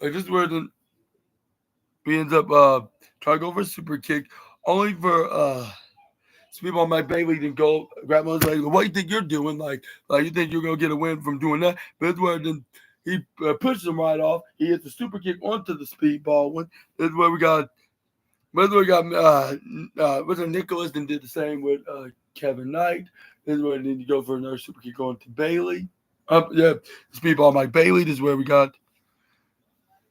like this is where we ends up trying to go for a super kick, only for Speedball Mike Bailey to go grab him. Like, what do you think you're doing? Like you think you're gonna get a win from doing that? But it's where then he pushes him right off. He hits the super kick onto the Speedball one. This is where we got. Was it Nicholas and did the same with Kevin Knight. This is where then you go for another super kick on to Bailey. Speedball Mike Bailey. This is where we got.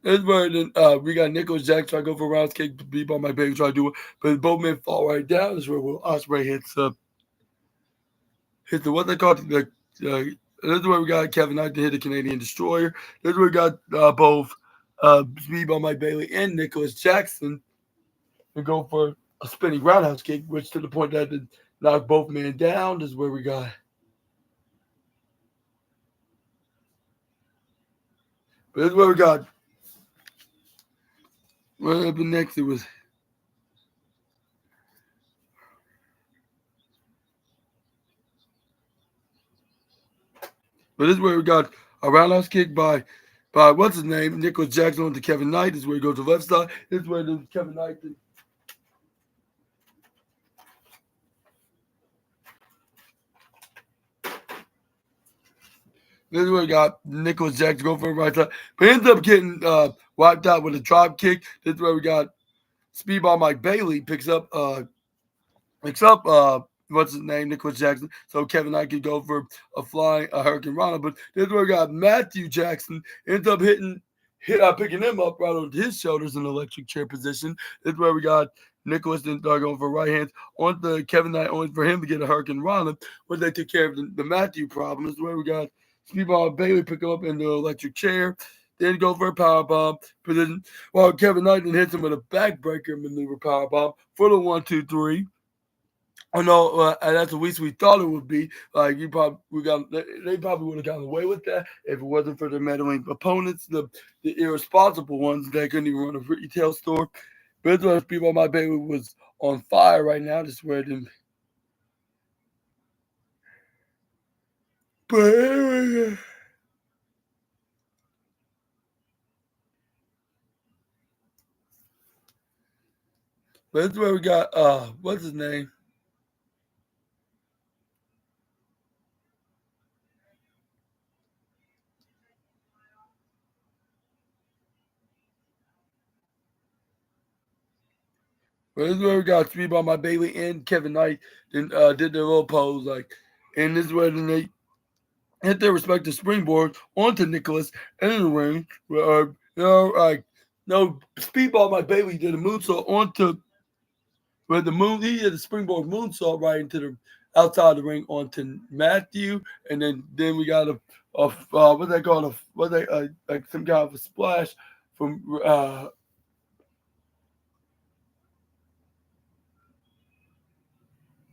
This is where then we got Nicholas Jack try to go for a round kick, beat by my baby, try to do it, but both men fall right down. This is where Will Ospreay hit the what they call it, this is where we got Kevin Knight to hit the Canadian Destroyer. This is where we got both Speed by Mike Bailey and Nicholas Jackson to go for a spinning roundhouse kick, which to the point that it knocked both men down. This is where we got. But this is where we got. What happened next? It was. But this is where we got a roundhouse kick by what's his name? Nicholas Jackson onto Kevin Knight. This is where he goes to the left side. This is where Kevin Knight. This is where we got Nicholas Jackson go for the right side. But ends up getting wiped out with a drop kick. This is where we got Speedball Mike Bailey picks up what's his name, Nicholas Jackson. So Kevin Knight could go for a flying Hurricane Rana. But this is where we got Matthew Jackson ends up picking him up right on his shoulders in the electric chair position. This is where we got Nicholas then going for right hands on the Kevin Knight, only for him to get a Hurricane Rana, where they took care of the Matthew problem. This is where we got Speedball Bailey pick him up in the electric chair. Then go for a powerbomb position. While Kevin Knight then hits him with a backbreaker maneuver powerbomb for the 1-2-3. Oh no, that's what we thought it would be. Like they probably would have gotten away with that if it wasn't for the meddling opponents, the irresponsible ones that couldn't even run a retail store. But that's people, my baby was on fire right now. Just where them. But that's where we got what's his name? But this is where we got Speed by my Bailey and Kevin Knight then did their little pose and this is where then they hit their respective springboard onto Nicholas in the ring. No, Speedball my Bailey did a moonsault onto where he did a springboard moonsault right into the outside the ring onto Matthew, and then we got what they call like some kind of a splash from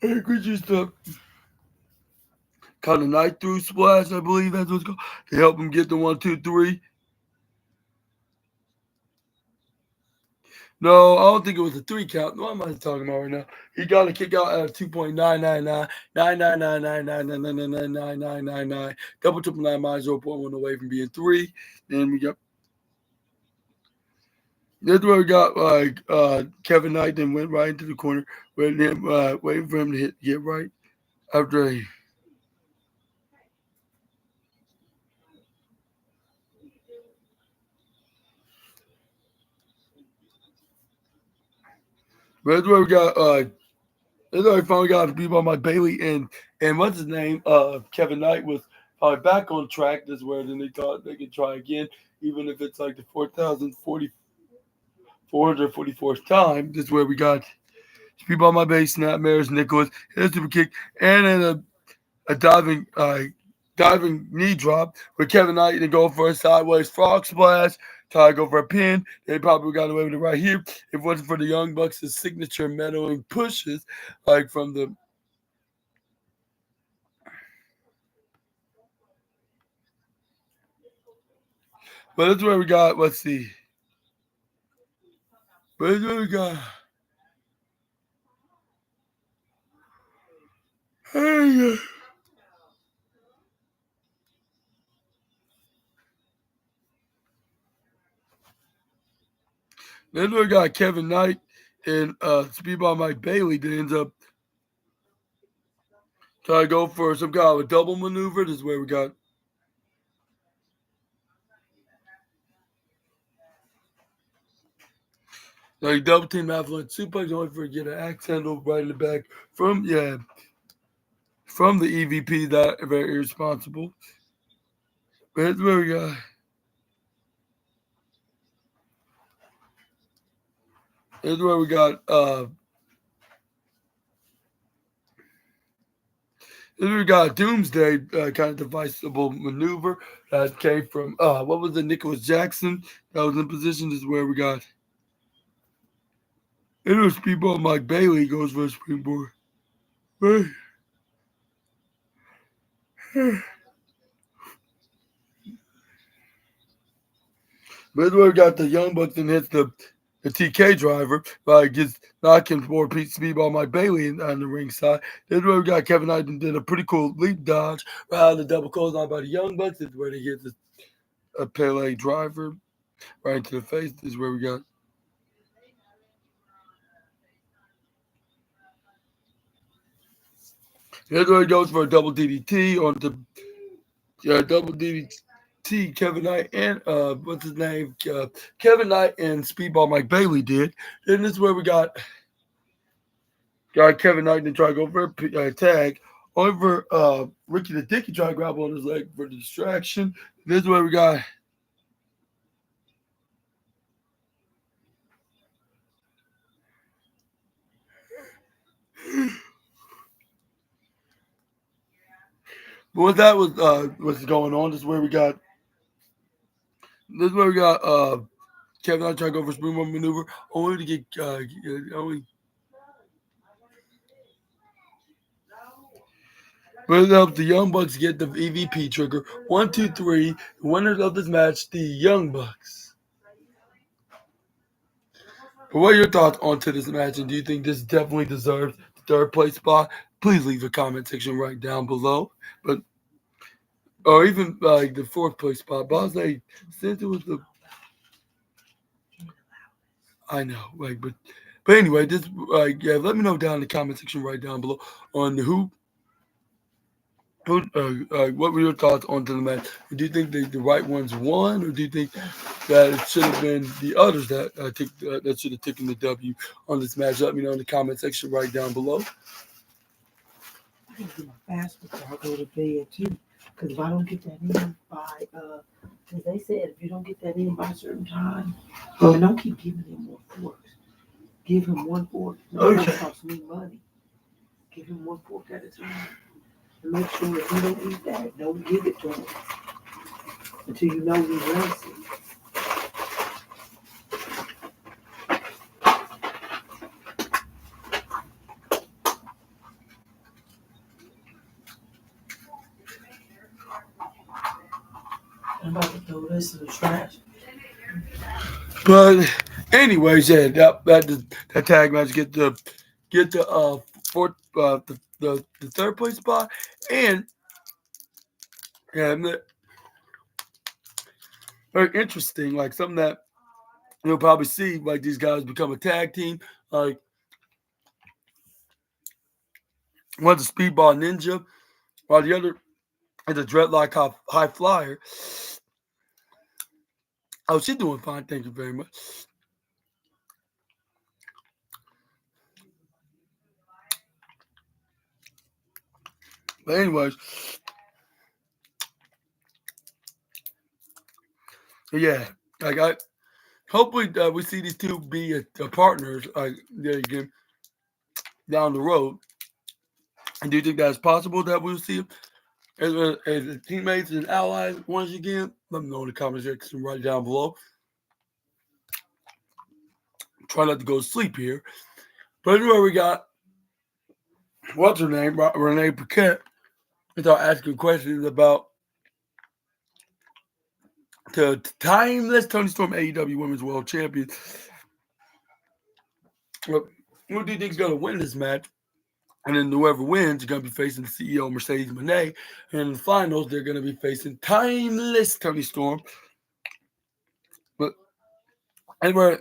we just kind of night through splash, I believe that's what's called, to help him get the 1-2-3. No, I don't think it was a 3 count. What am I talking about right now? He got a kick out at 2.9999999999999. Double triple nine minus 0.1 away from being 3. Then we got. That's where we got Kevin Knight then went right into the corner, waiting for him to get right after a. But that's where we got that's where we finally got to beat by my Bailey and what's his name? Kevin Knight was probably back on track. This is where then they thought they could try again, even if it's like the 4,444th time. This is where we got Speed by my base, Snapmares, Nicholas, hit a super kick, and then a diving knee drop with Kevin Knight to go for a sideways frog splash, try to go for a pin. They probably got away with it right here. If it wasn't for the Young Bucks' signature meddling pushes, like from the. But that's where we got, let's see. But that's where we got. Hey, then we got Kevin Knight and Speedball Mike Bailey that ends up trying to go for some kind of a double maneuver. This is where we got. Like double team avalanche suplex, only for get an axe handle right in the back from the EVP that very irresponsible. But that's where we got. This is where we got Doomsday kind of divisible maneuver that came from what was it, Nicholas Jackson that was in position. This is where we got into a speedball. Mike Bailey goes for a springboard. Hey. But this is where we got the Young Bucks and hits the TK driver, gets knocking for speedball Mike Bailey on the ringside. This is where we got Kevin Knight did a pretty cool leap dodge right out of the double clothesline by the Young Bucks. This is where they get a Pele driver right into the face. This is where we got. This is where he goes for a double DDT on the double DDT. Kevin Knight and what's his name? Kevin Knight and Speedball Mike Bailey did. Then this is where we got Kevin Knight to try to go for a tag. Over Ricky the Dicky trying to grab on his leg for the distraction. This is where we got. But what that was what's going on. This is where we got. This is where we got Kevin Knight trying to go for springboard maneuver, only to get only. But it helps the Young Bucks get the EVP trigger. 1, 2, 3. Winners of this match, the Young Bucks. But what are your thoughts onto this match? And do you think this definitely deserves the third place spot? Please leave a comment section right down below. Or even like the fourth place spot. But I was like, since it was the. I know, but anyway, this let me know down in the comment section right down below on who what were your thoughts on the match? Do you think the right ones won, or do you think that it should have been the others that that should have taken the W on this match? Let me know in the comment section right down below. I can do my fast before I go to bed too, because if I don't get that in by because they said if you don't get that in by a certain time, and don't keep giving him more forks. Give him one fork. No, that costs me money. Give him one fork at a time. And make sure if you don't eat that, don't give it to him until you know he wants it. I'm about to throw this in the trash. But anyways, yeah, that tag match get the fourth the third place spot, and very interesting, like something that you'll probably see, like these guys become a tag team, like one's a speedball ninja, while the other is a dreadlock high flyer. Oh, she's doing fine, thank you very much. But anyways, yeah, hopefully we see these two be partners again down the road. And do you think that's possible that we'll see as teammates and allies once again? Let me know in the comment section right down below. Try not to go to sleep here. But anyway, we got what's her name? Renee Paquette. And start asking questions about the timeless Tony Storm AEW Women's World Champion. Who do you think is going to win this match? And then whoever wins is going to be facing the CEO Mercedes Moné. And in the finals, they're going to be facing timeless Tony Storm. But anyway,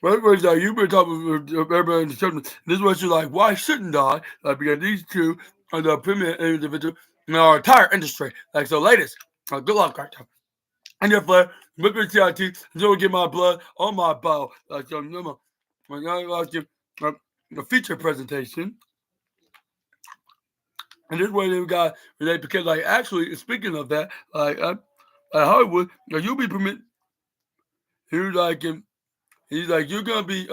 you've been talking with everybody in the tournament. This is what you're like, why shouldn't I? Because these two are the premier individual in our entire industry. So, ladies, good luck right now. And therefore, look at TIT, and don't get my blood on my bow. The feature presentation. And this way they got they because like actually speaking of that, like Hollywood, like you'll be permit. He was like, he's like, you're gonna be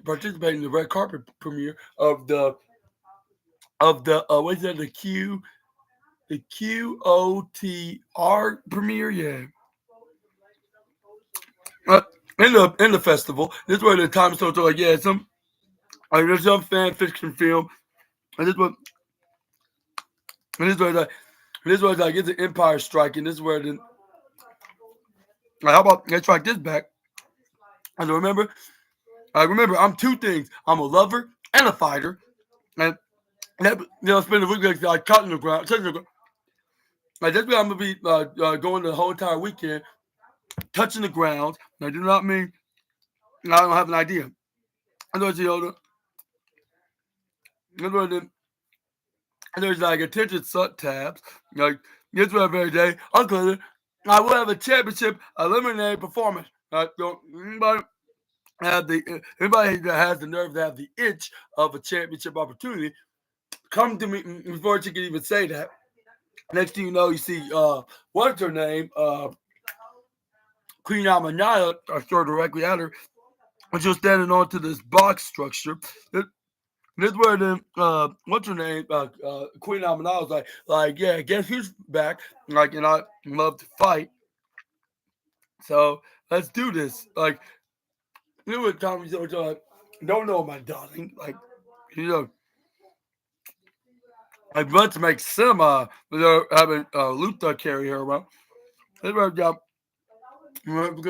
participating in the red carpet premiere of the what's that the QOTR premiere, yeah. Uh, in the festival, this is where the time starts like, yeah, there's some fan fiction film, and this was like this was like it's an Empire Strike, and this is where like, how about let's strike this back? And remember, I'm two things. I'm a lover and a fighter, and that spend the week like caught in the ground, touching the ground. Like that's where I'm gonna be going the whole entire weekend, touching the ground. I do not mean I don't have an idea. I know the there's like attention sut tabs. Like this one very day, Uncle, I will have a championship eliminated performance. Don't anybody that has the nerve to have the itch of a championship opportunity come to me before she can even say that. Next thing you know, you see what's her name? Queen Amanada, I throw directly at her, and she was standing onto this box structure. This where the what's her name? Queen Amanada was like, yeah, guess who's back? Like, and I love to fight. So let's do this. Like, you know what Tommy Jones like, don't know my darling. Like, you know, I'd love to make cinema without having Luther carry her around. That's where I got about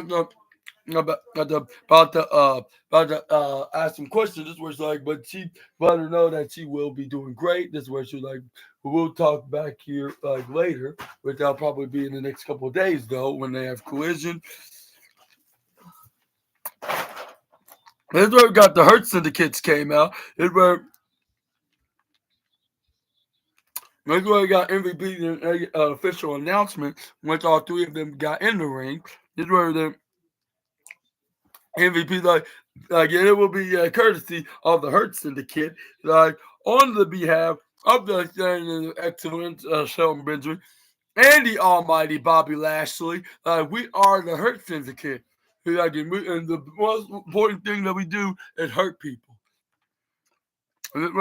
to ask some questions. This was like, but she let her know that she will be doing great. This is where she like we'll talk back here like later, which I'll probably be in the next couple of days though when they have collision. This is where we got the Hurt Syndicates came out. This is where we got MVP and official announcement once all three of them got in the ring. This is where the MVP like yeah, it will be courtesy of the Hurt Syndicate, like on the behalf of the excellent Shelton Benjamin and the almighty Bobby Lashley. We are the Hurt Syndicate. Like, and the most important thing that we do is hurt people. And it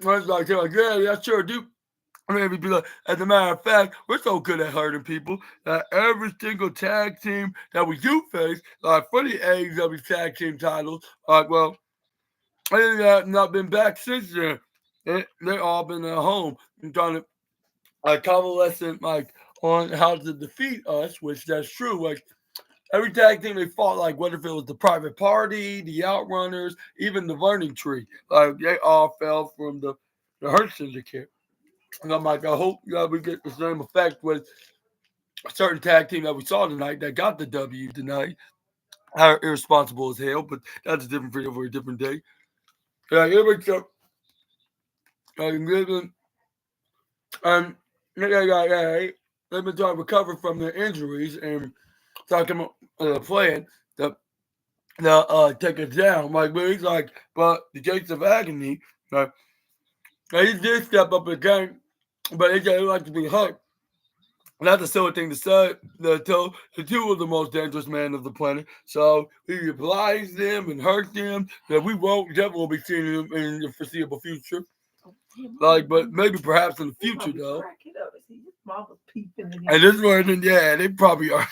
was like, they're like, yeah, sure do. Maybe be like, as a matter of fact, we're so good at hurting people that every single tag team that we do face, like for the AEW tag team titles, like, well, they have not been back since then. They've all been at home and trying to convalescent, like, on how to defeat us, which that's true. Like, every tag team they fought, like, whether if it was the Private Party, the Outrunners, even the Learning Tree, like, they all fell from the Hurt Syndicate. And I'm like, I hope we get the same effect with a certain tag team that we saw tonight that got the W tonight. How irresponsible as hell, but that's a different video for a different day. Yeah, here we go. Um, they've been trying to recover from their injuries and talking about playing the take it down. Like, but he's like, but the Gates of Agony, like, he did step up again, but he just like to be hurt. That's a silly thing to say. The two of the most dangerous men of the planet. So he applies them and hurts them. That we won't definitely be seeing them in the foreseeable future. Like, but maybe perhaps in the future though. And this one, yeah, they probably are.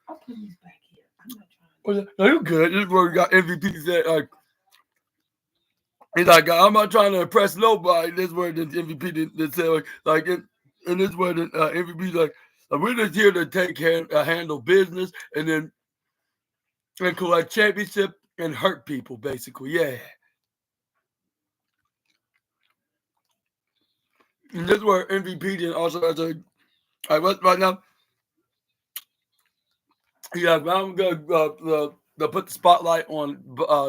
I'll put these back here. I'm not trying. Are you good? This is where we got MVP said like. He's like, I'm not trying to impress nobody. This is where the MVP did say like and this is where the MVP like we're just here to handle business and then and collect championship and hurt people basically. Yeah. And this is where MVP did also has right now. Yeah, I'm gonna put the spotlight on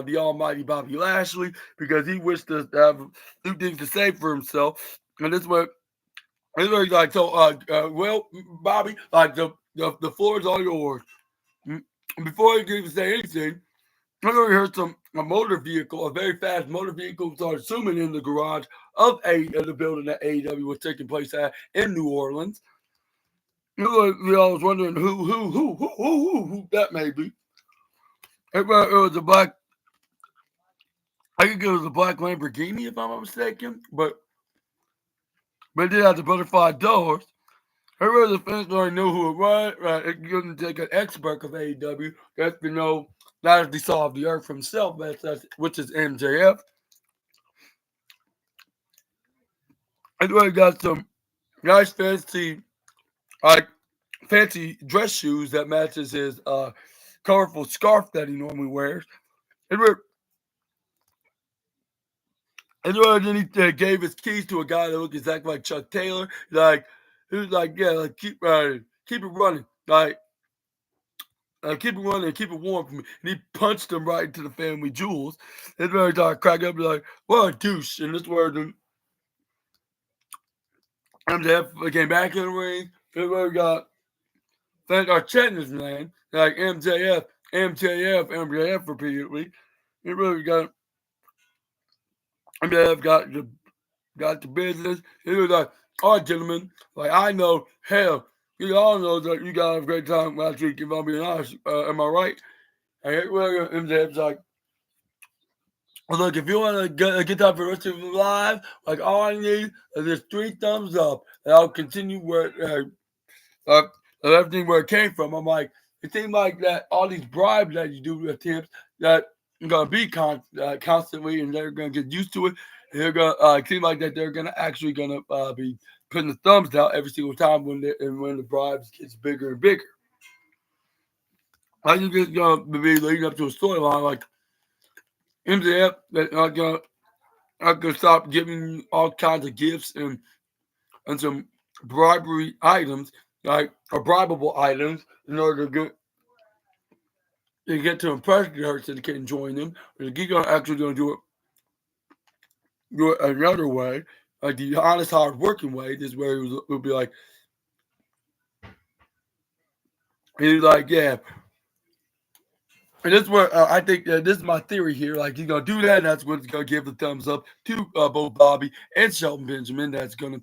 the almighty Bobby Lashley because he wished to have new things to say for himself. And this is where he's like, so, well, Bobby, like the floor is all yours. Before he can even say anything, I heard a motor vehicle, a very fast motor vehicle, started zooming in the garage of the building that AEW was taking place at in New Orleans. I was wondering who that may be. It was a black. I think it was a black Lamborghini, if I'm not mistaken. But it did have the butterfly doors. Everybody the fans already knew who it was. Right? It couldn't take an expert of AEW just to know that is the Saw of the Earth himself, which is MJF. Everybody got some nice like fancy dress shoes that matches his colorful scarf that he normally wears. And then he gave his keys to a guy that looked exactly like Chuck Taylor. Like he was like, yeah, like keep it running, like keep it running, keep it warm for me. And he punched him right into the family jewels. And then he started cracking up, like, what a douche. And this where the MJF came back in the ring. And we got thank our Chetness man, like MJF repeatedly. It really got MJF got the business. He was like, all right, gentlemen, like I know, hell, you all know that you guys have a great time last week, if I'm being honest. Am I right? And MJF's like, well, look, if you want to get that for the rest of your life, like all I need is just 3 thumbs up, and I'll continue where uh, everything where it came from. I'm like, it seems like that all these bribes that you do attempts that are gonna be constantly, and they're gonna get used to it. And they're gonna it seems like that they're gonna actually gonna be putting the thumbs down every single time when the bribes gets bigger and bigger. I think it's gonna be leading up to a storyline like MJF that not gonna stop giving all kinds of gifts and some bribery items like or bribable items in order to get to impress her so they can join them. But he's actually gonna do it another way, like the honest, hard working way. This is where he will be like, he's like, yeah. And this is where I think this is my theory here. Like he's gonna do that, and that's what's gonna give the thumbs up to both Bobby and Shelton Benjamin. That's gonna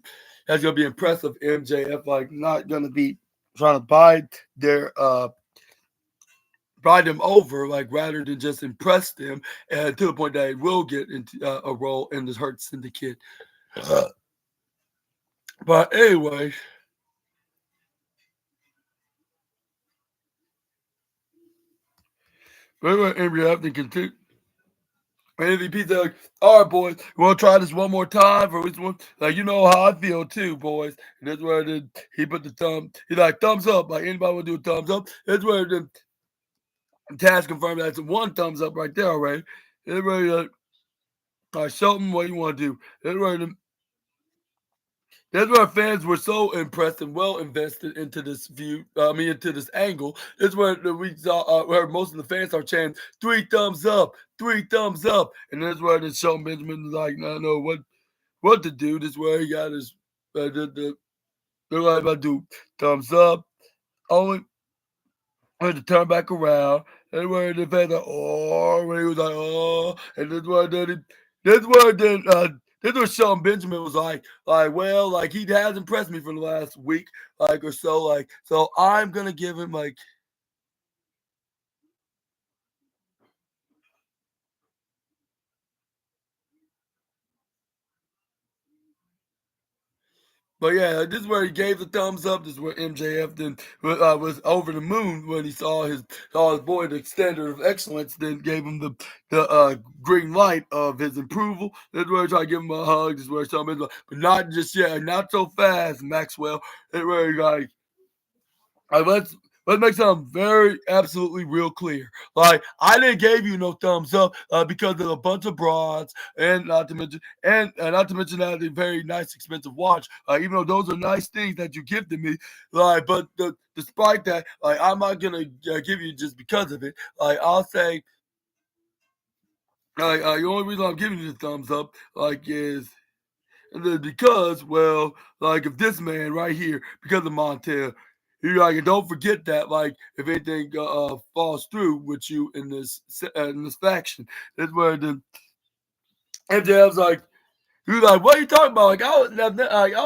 be impressive. MJF like not gonna be trying to their buy them over, like rather than just impress them, to the point that it will get into a role in this Hurt Syndicate. But anyway, MJF to continue. MVP like, all right, boys, we want to try this one more time for this one. Like, you know how I feel too, boys. And that's where he put the he like thumbs up. Like anybody would do a thumbs up. That's where the task confirmed that's 1 thumbs up right there already. Everybody like, all right, Shelton, what do you want to do? That's why fans were so impressed and well invested into this view. Into this angle. That's where we saw where most of the fans are chanting 3 thumbs up, 3 thumbs up, and that's where the Shelton Benjamin is like, no, no, what to do? This is where he got his they're like about to do thumbs up, only had to turn back around, and where the fans like, oh, when he was like, oh, and that's where Sean Benjamin was like, well, like he has impressed me for the last week, like or so, like, so I'm gonna give him like. But yeah, this is where he gave the thumbs up. This is where MJF then was over the moon when he saw his boy, the standard of excellence, then gave him the green light of his approval. This is where he tried to give him a hug. This is where something, but not just yet, not so fast, Maxwell. This is where he like let's make something very absolutely real clear. Like I didn't give you no thumbs up because of a bunch of broads, and not to mention that a very nice expensive watch. Even though those are nice things that you gifted me, like but despite that, like I'm not gonna give you just because of it. Like I'll say, like the only reason I'm giving you the thumbs up, like is. And then because, well, like if this man right here, because of Montel, You like, and don't forget that, like, if anything falls through with you in this faction, that's where the MJF's like, he was like, "What are you talking about? Like, I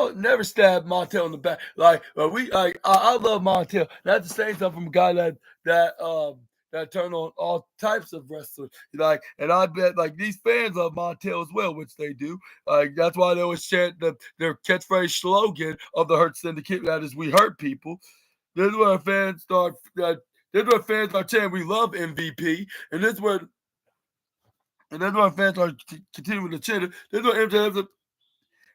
would never stab Montel in the back. Like, I love Montel. That's the same stuff from a guy that turned on all types of wrestlers. Like, and I bet like these fans love Montel as well, which they do. Like, that's why they always chant their catchphrase slogan of the Hurt Syndicate. That is, we hurt people. This is where fans start. This is where fans start chanting, "We love MVP," and this is where. And that's why fans are continuing to chant it. This is what MJF.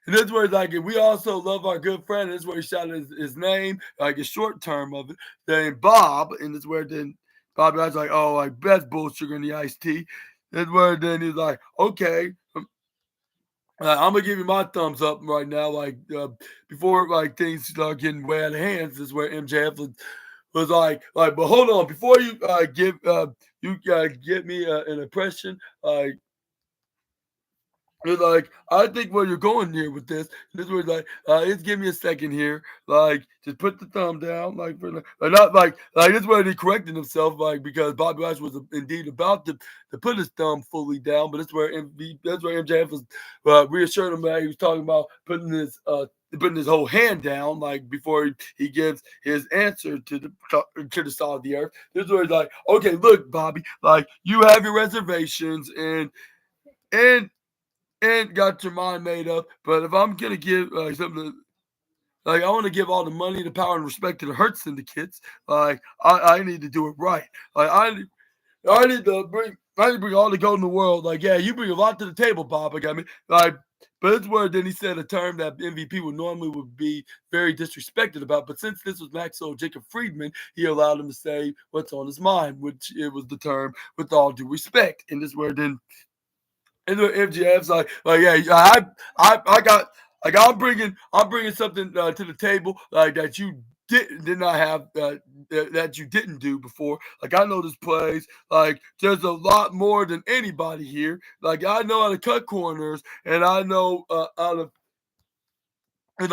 And this is where it's like, we also love our good friend. And this is where he shouted his name, like a short term of it, then Bob. And this is where then Bobby was like, "Oh, like best bull sugar in the iced tea." This is where then he's like, "Okay, I'm gonna give you my thumbs up right now." Like before, like things start getting way out of hands. This is where MJF was like, but hold on, before you give me an impression, like. It's like, I think where you're going here with this was like, just give me a second here. Like, just put the thumb down. Like, not like this where he corrected himself, like, because Bobby Lashley was indeed about to put his thumb fully down, but that's where MJF was reassuring him that he was talking about putting his whole hand down, like before he gives his answer to the side of the earth. This is where he's like, "Okay, look, Bobby, like you have your reservations and got your mind made up. But if I'm gonna give something, like I want to give all the money, the power, and respect to the Hurt syndicates, like I need to do it right. Like I need to bring all the gold in the world. Like, yeah, you bring a lot to the table, Bob. Like, I mean, like, but it's where then he said a term that MVP would be very disrespected about. But since this was Maxwell Jacob Friedman, he allowed him to say what's on his mind, which it was the term with all due respect. And this where then and the MGF's like yeah, I got like I'm bringing something to the table like that you did not have that you didn't do before. Like I know this plays like there's a lot more than anybody here. Like I know how to cut corners and I know how to and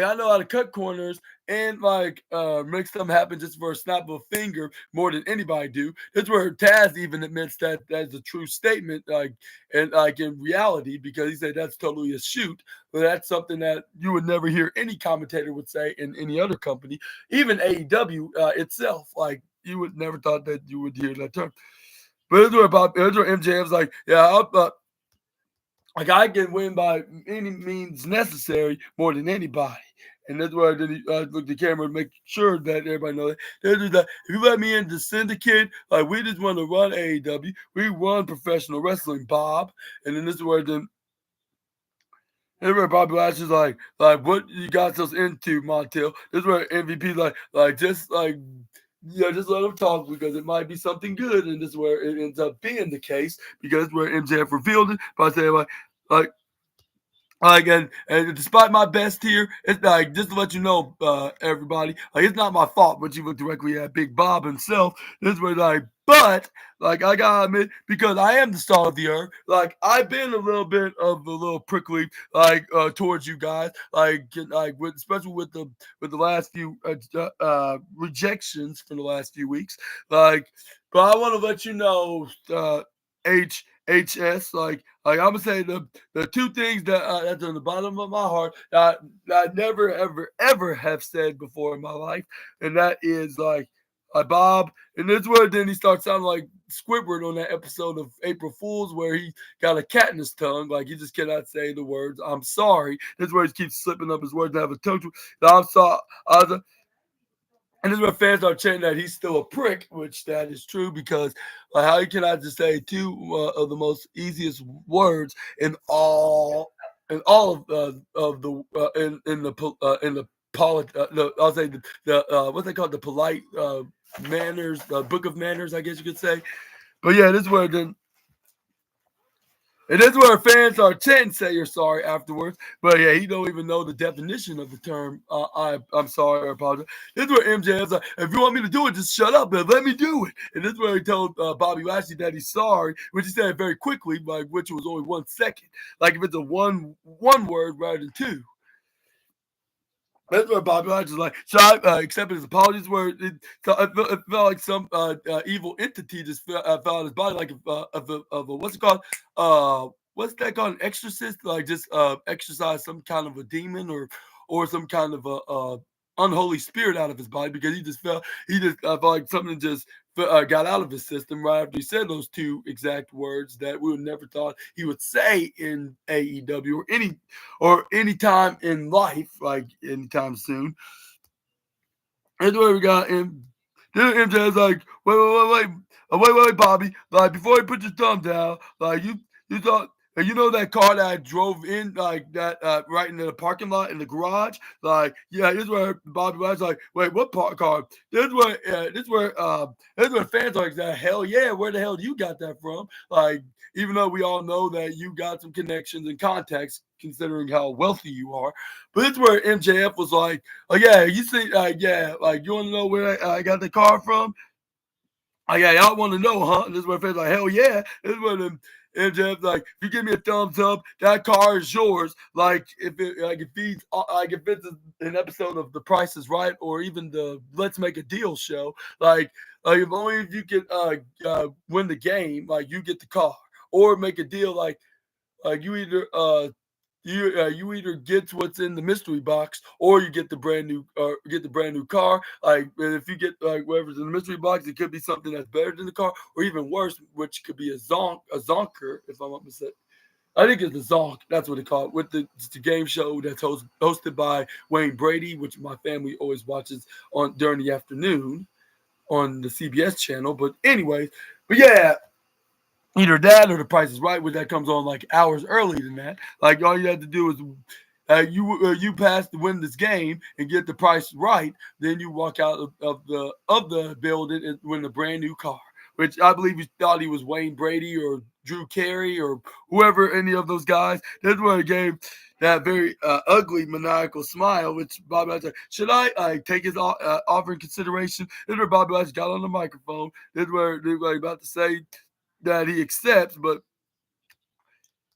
I know how to cut corners and make something happen just for a snap of a finger more than anybody do. That's where Taz even admits that that's a true statement, and like in reality, because he said that's totally a shoot. But that's something that you would never hear any commentator would say in any other company, even AEW itself. Like you would never thought that you would hear that term. But it's where MJF's like, yeah, like I can win by any means necessary more than anybody. And that's why I did look at the camera and make sure that everybody knows that. If you let me in the syndicate, like we just want to run AEW, we run professional wrestling, Bob. And then this is where then everybody Bobby Lashley's like what you got us into, Montel. This is where MVP just yeah, just let him talk because it might be something good, and this is where it ends up being the case because it's where MJF revealed it by saying like and despite my best here, it's like just to let you know, everybody, like it's not my fault. But you look directly at Big Bob himself. This was like, but like I gotta admit, because I am the star of the earth, like I've been a little prickly, towards you guys, especially with the last few rejections from the last few weeks, like. But I want to let you know, HS, I'm gonna say the two things that's on the bottom of my heart that I never ever have said before in my life, and that is Bob, and this where then he starts sounding like Squidward on that episode of April Fools where he got a cat in his tongue, like he just cannot say the words "I'm sorry." This is where he keeps slipping up his words and have a tongue. I'm sorry. And this is where fans are chanting that he's still a prick, which that is true because how can I just say two of the most easiest words in all of the in the I'll say what's they called, the polite manners, the book of manners, I guess you could say. But yeah, this is where then. And this is where fans are chanting, say you're sorry afterwards. But yeah, he don't even know the definition of the term. I'm sorry or apologize. This is where MJF's like, if you want me to do it, just shut up and let me do it. And this is where he told Bobby Lashley that he's sorry, which he said very quickly, which was only 1 second. Like if it's a one word rather than two. That's where Bobby Lashley's like, should I accept his apologies? Where it felt like some evil entity just fell out his body, like of a what's it called? What's that called? An exorcist? Like just exorcise some kind of a demon or some kind of a unholy spirit out of his body because he just felt he just felt like something just got out of his system right after he said those two exact words that we would never thought he would say in AEW or any time in life, like anytime soon. That's where we got him. Then MJ's like, wait, Bobby. Like before you put your thumb down, like you thought. You know that car that I drove in, like that, right into the parking lot in the garage. Like, yeah, this is where Bobby was like, wait, what car? This is where fans are like, that. Hell yeah, where the hell you got that from? Like, even though we all know that you got some connections and contacts, considering how wealthy you are, but it's where MJF was like, oh yeah, you see, yeah, like you want to know where I got the car from? Oh yeah, y'all want to know, huh? And this is where fans like, hell yeah. This is where the MJF's like, if you give me a thumbs up, that car is yours. Like if it's an episode of The Price is Right or even the Let's Make a Deal show, like if only if you can win the game, like you get the car or make a deal like you either get what's in the mystery box or you get the brand new car. Like if you get like whatever's in the mystery box, it could be something that's better than the car, or even worse, which could be a zonker, if I'm not mistaken. I think it's the Zonk. That's what they call it. With the game show that's hosted by Wayne Brady, which my family always watches on during the afternoon on the CBS channel. But anyways, but yeah, either that or The Price is Right, which that comes on like hours early than that. Like all you have to do is you pass to win this game and get the price right, then you walk out of the building and win a brand new car. Which I believe he thought he was Wayne Brady or Drew Carey or whoever any of those guys. That's where he gave that very ugly maniacal smile, which Bobby Lashley said, should I take his offer in consideration? This is where Bobby Lashley got on the microphone. This is where they were about to say that he accepts, but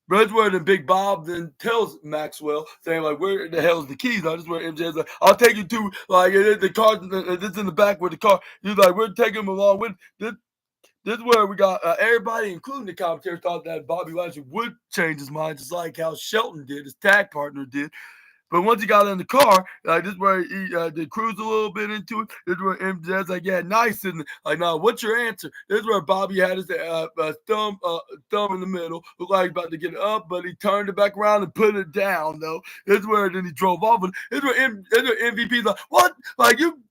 Redwood and Big Bob then tells Maxwell, saying, like, where the hell's the keys? I just where MJ's like, I'll take you to, like, the car, it's in the back with the car. He's like, we're taking him along with this is where we got everybody, including the commentators, thought that Bobby Lashley would change his mind, just like how Shelton did, his tag partner did. But once he got in the car, this is where he did cruise a little bit into it. This is where MJ's like, yeah, nice. And like, now, what's your answer? This is where Bobby had his thumb in the middle, looked like he about to get it up, but he turned it back around and put it down, though. This is where then he drove off. And this is where MVP's like, what? Like you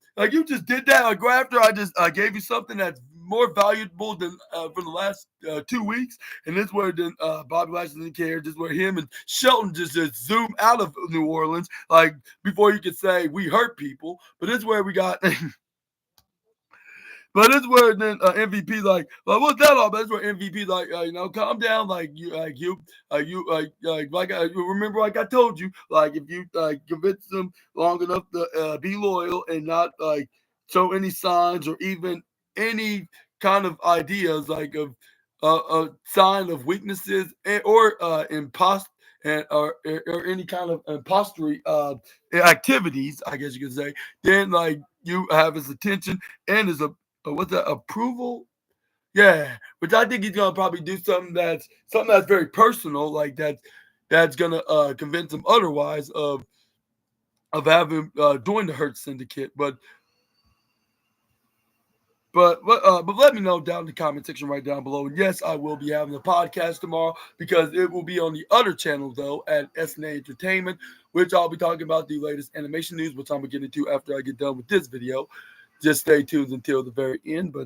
just did that like right after I just gave you something that's more valuable than for the last 2 weeks. And this where then Bobby Lashley didn't care. Just where him and Shelton just zoom out of New Orleans, like before you could say we hurt people. But this where we got. But this where then MVP like what's that all? But that's where MVP like calm down, like remember like I told you, like if you convince them long enough to be loyal and not like show any signs or even any kind of ideas like of a sign of weaknesses or impost and or any kind of impostery activities, I guess you could say, then like you have his attention and his what's that approval? Yeah, which I think he's gonna probably do something that's very personal, like that's gonna convince him otherwise of having joined the Hurt Syndicate. But let me know down in the comment section right down below. And yes, I will be having a podcast tomorrow because it will be on the other channel though at SNA Entertainment, which I'll be talking about the latest animation news, which I'm gonna get into after I get done with this video. Just stay tuned until the very end.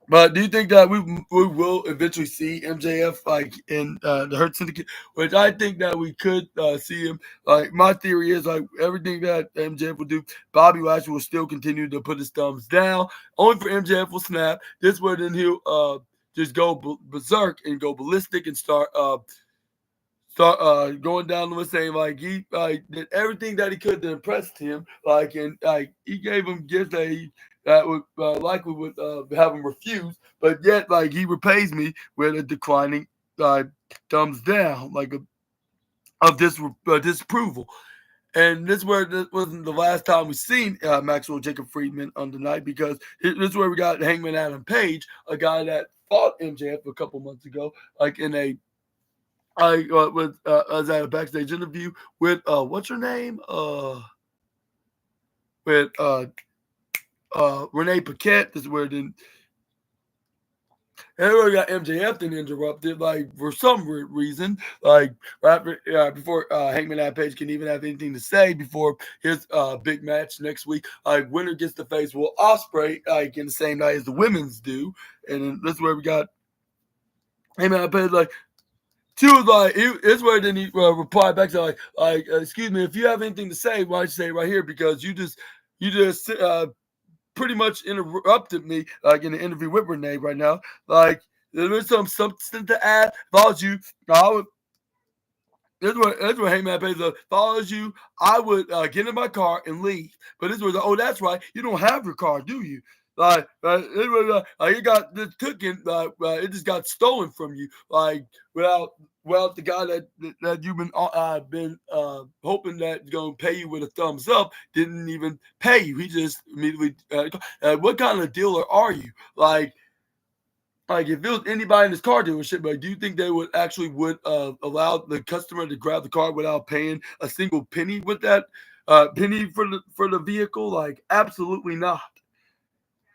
But do you think that we will eventually see MJF like in the Hurt Syndicate? Which I think that we could see him. Like my theory is like everything that MJF will do, Bobby Lashley will still continue to put his thumbs down. Only for MJF will snap. This way, then he'll just go berserk and go ballistic and start going down the list saying like he did everything that he could to impress him, like and like he gave him gifts that would likely would have him refuse, but yet like he repays me with a declining thumbs down, like of this disapproval. And this where this wasn't the last time we seen Maxwell Jacob Friedman on the night, because this is where we got Hangman Adam Page, a guy that fought MJF a couple months ago, like in a was at a backstage interview with what's her name with Renee Paquette. This is where then everybody got MJF then interrupted, like for some reason, like right before Hangman Adam Page can even have anything to say before his big match next week. Like winner gets to face Will Ospreay like in the same night as the women's do, and then this is where we got Hangman Adam Page like. She was like, it's where then he replied back to excuse me, if you have anything to say, why don't you say it right here? Because you just pretty much interrupted me, like in the interview with Renee right now. Like, there's some substance to add. If I was you, I would. This is what Hangman Page does. If I was you, I would get in my car and leave. But this was, oh, that's right. You don't have your car, do you? It got this taken. It just got stolen from you. Like without the guy that you've been hoping that's gonna pay you with a thumbs up didn't even pay you. He just immediately. What kind of dealer are you? Like if it was anybody in this car dealership, like, do you think they would allow the customer to grab the car without paying a single penny with that penny for the vehicle? Like, absolutely not.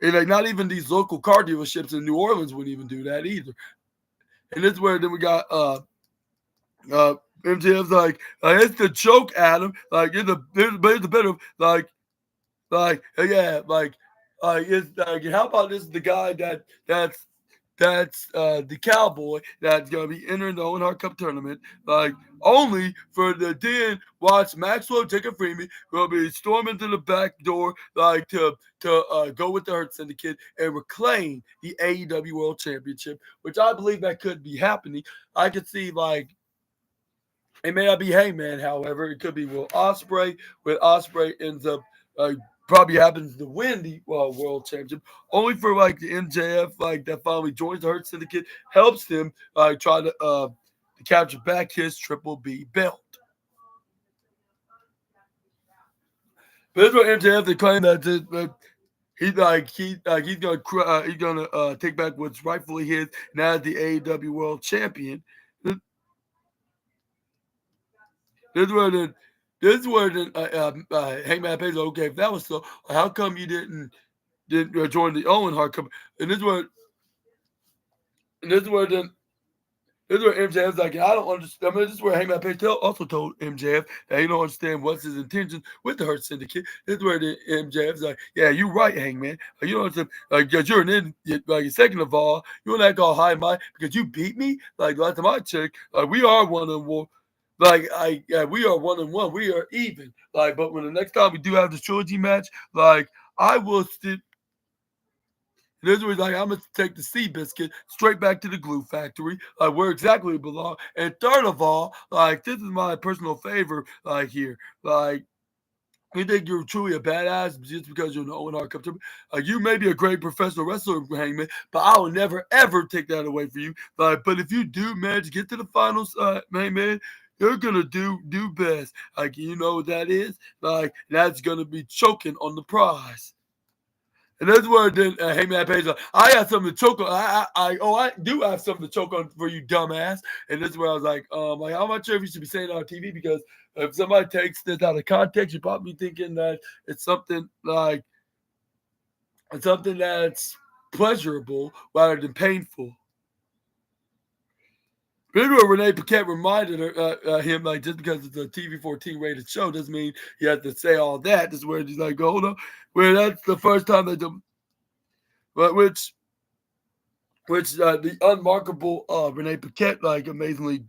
And like not even these local car dealerships in New Orleans wouldn't even do that either. And this is where then we got MJF's like it's the joke, Adam. Like it's a bit of it's like how about this the guy that's the cowboy that's gonna be entering the Owen Hart Cup tournament, like only for the then watch Maxwell Jacob Freeman will be storming to the back door, like to go with the Hurt Syndicate and reclaim the AEW World Championship, which I believe that could be happening. I could see like it may not be Hangman, however, it could be Will Ospreay. When Ospreay ends up probably happens to win the world championship, only for like the MJF like that finally joins the Hurt Syndicate, helps him try to capture back his Triple B belt. But that's what MJF they claim that he's gonna take back what's rightfully his now as the AEW World Champion. This is where the Hangman Page. Okay, if that was so, how come you didn't join the Owen Hart Cup? And this is where MJF's like, I don't understand. I mean, this is where Hangman Page also told MJF that he don't understand what's his intention with the Hurt Syndicate. This is where the MJF's like, yeah, you're right, Hangman. You don't understand, because you're an idiot. Like, second of all, you want to act all high and mighty because you beat me. Like last time I checked, we are 1-1. We are 1-1. We are even. Like, but when the next time we do have this trilogy match, like I will still. This was like I'm gonna take the Seabiscuit straight back to the glue factory, where exactly it belongs. And third of all, like this is my personal favor, like here, like. You think you're truly a badass just because you're an Owen Hart Cup champion? You may be a great professional wrestler, Hangman, but I will never ever take that away from you. But if you do manage to get to the finals, Hangman, you're gonna do best. Like you know what that is? Like that's gonna be choking on the prize. And that's where then Hangman Page like, I got something to choke on. I do have something to choke on for you, dumbass. And this is where I was like I'm not sure if you should be saying it on TV because if somebody takes this out of context, you're probably thinking that it's something that's pleasurable rather than painful. Remember Renee Paquette reminded him, like, just because it's a TV-14 rated show doesn't mean you have to say all that. This is where he's like, hold on. Where that's the first time that which the unmarkable Renee Paquette, like, amazingly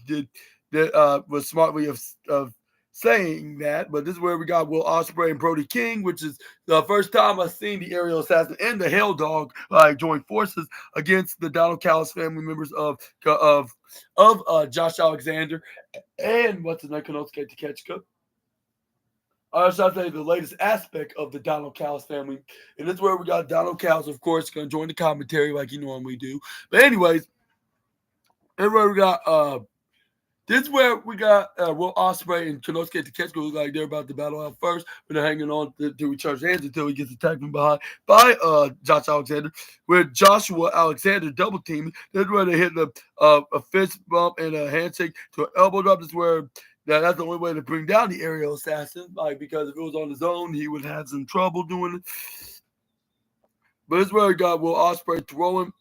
was smartly of saying that. But this is where we got Will Ospreay and Brody King, which is the first time I've seen the Aerial Assassin and the Hell Dog join forces against the Donald Callis family members of Josh Alexander and what's the Konosuke Takeshita. I should say the latest aspect of the Donald Callis family. And this is where we got Donald Callis, of course, going to join the commentary like he normally do. But anyways, everywhere we got This is where we got Will Ospreay and Konosuke Takeshita look like they're about to battle out first, but they're hanging on to each other's hands until he gets attacked from behind by Josh Alexander. With Joshua Alexander double teaming, this is where they hit a fist bump and a handshake to an elbow drop. This is where that's the only way to bring down the aerial assassin, like because if it was on his own, he would have some trouble doing it. But this is where we got Will Ospreay throwing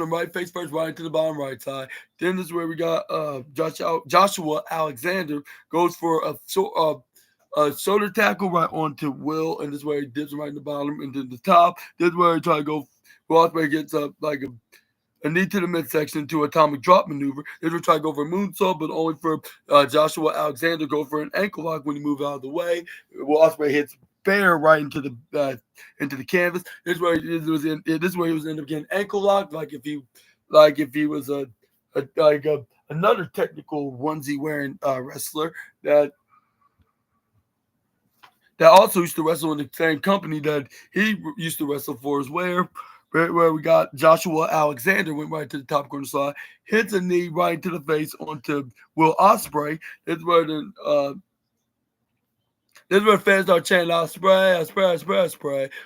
him right face first, right into the bottom right side. Then this is where we got Joshua Alexander goes for a shoulder tackle right onto Will, and this is where he dips him right in the bottom and then the top. This is where he try to go. Will Ospreay gets up like a knee to the midsection to atomic drop maneuver. This will try to go for a moonsault, but only for Joshua Alexander go for an ankle lock when he moves out of the way. Will Ospreay hits fair right into the canvas. This is where he was end up getting ankle locked, like if he was another technical onesie wearing wrestler that also used to wrestle in the same company that he used to wrestle for as well. Where we got Joshua Alexander went right to the top corner slide, hits a knee right into the face onto Will Ospreay. This is where fans start chanting out spray,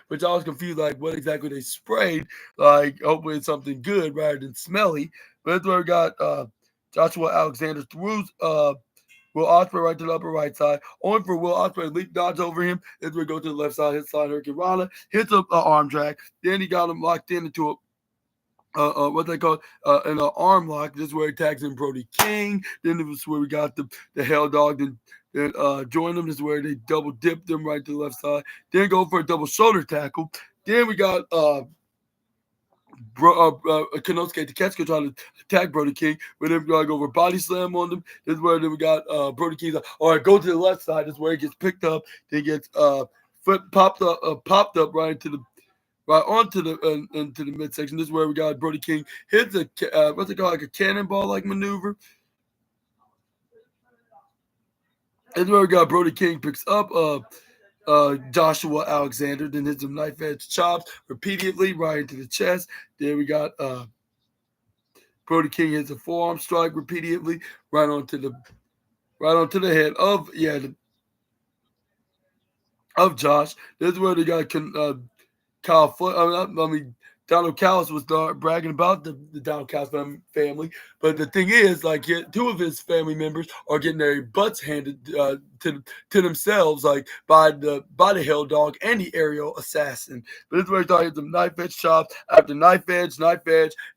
which I was confused like what exactly they sprayed. Like hopefully it's something good rather than smelly. But that's where we got Joshua Alexander through Will Ospreay right to the upper right side. Only for Will Ospreay to leap dodge over him. That's where he goes to the left side, hits slide Hurricane Rana, hits an arm drag. Then he got him locked into what they call an arm lock. This is where he tags in Brody King. Then this is where we got the Hell Dog. Then joined them. This is where they double dipped them right to the left side. Then go for a double shoulder tackle. Then we got Konosuke Takeshita trying to attack Brody King, but then we gotta go over body slam on them. This is where then we got Brody King. All right, go to the left side. This is where he gets picked up. Then gets foot popped up right onto the midsection. This is where we got Brody King hits what's it called, like a cannonball like maneuver. This is where we got Brody King picks up Joshua Alexander, then hits some knife edge chops repeatedly right into the chest. Then we got Brody King hits a forearm strike repeatedly right onto the head of Josh. This is where they got Kyle Foot. Donald Callis was bragging about the Donald Callis family, but the thing is, like, two of his family members are getting their butts handed to themselves, like by the Hell Dog and the Aerial Assassin. But this is where he thought he had some knife edge chops after knife edge,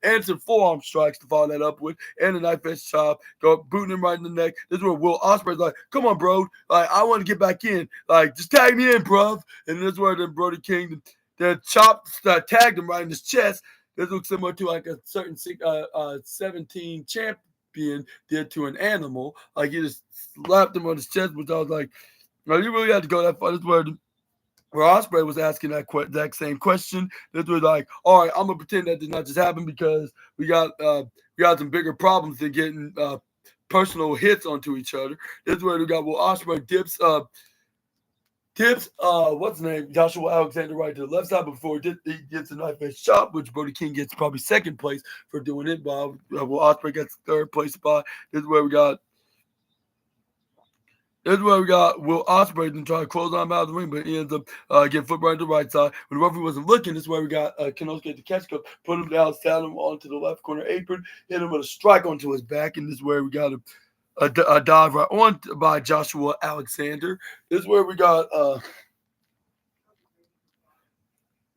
and some forearm strikes to follow that up with, and a knife edge chop, go booting him right in the neck. This is where Will Ospreay's like, "Come on, bro, like I want to get back in, like just tag me in, bruv." And this is where then Brody King. The chop tagged him right in his chest. This looks similar to like a certain 17 champion did to an animal. Like he just slapped him on his chest, which I was like, "No, you really had to go that far." This is where Ospreay was asking that exact same question. This was like, "All right, I'm gonna pretend that did not just happen because we got some bigger problems than getting personal hits onto each other." This is where we got Ospreay dips what's his name? Joshua Alexander right to the left side before he gets a knife edge chop, which Brody King gets probably second place for doing it. While Ospreay gets third place spot. This is where we got Will Ospreay then try to close on him out of the ring, but he ends up getting foot right to the right side. When the referee wasn't looking, this is where we got Konosuke Takeshita, put him down, stand him onto the left corner apron, hit him with a strike onto his back, and this is where we got a dive right on by Joshua Alexander. This is where we got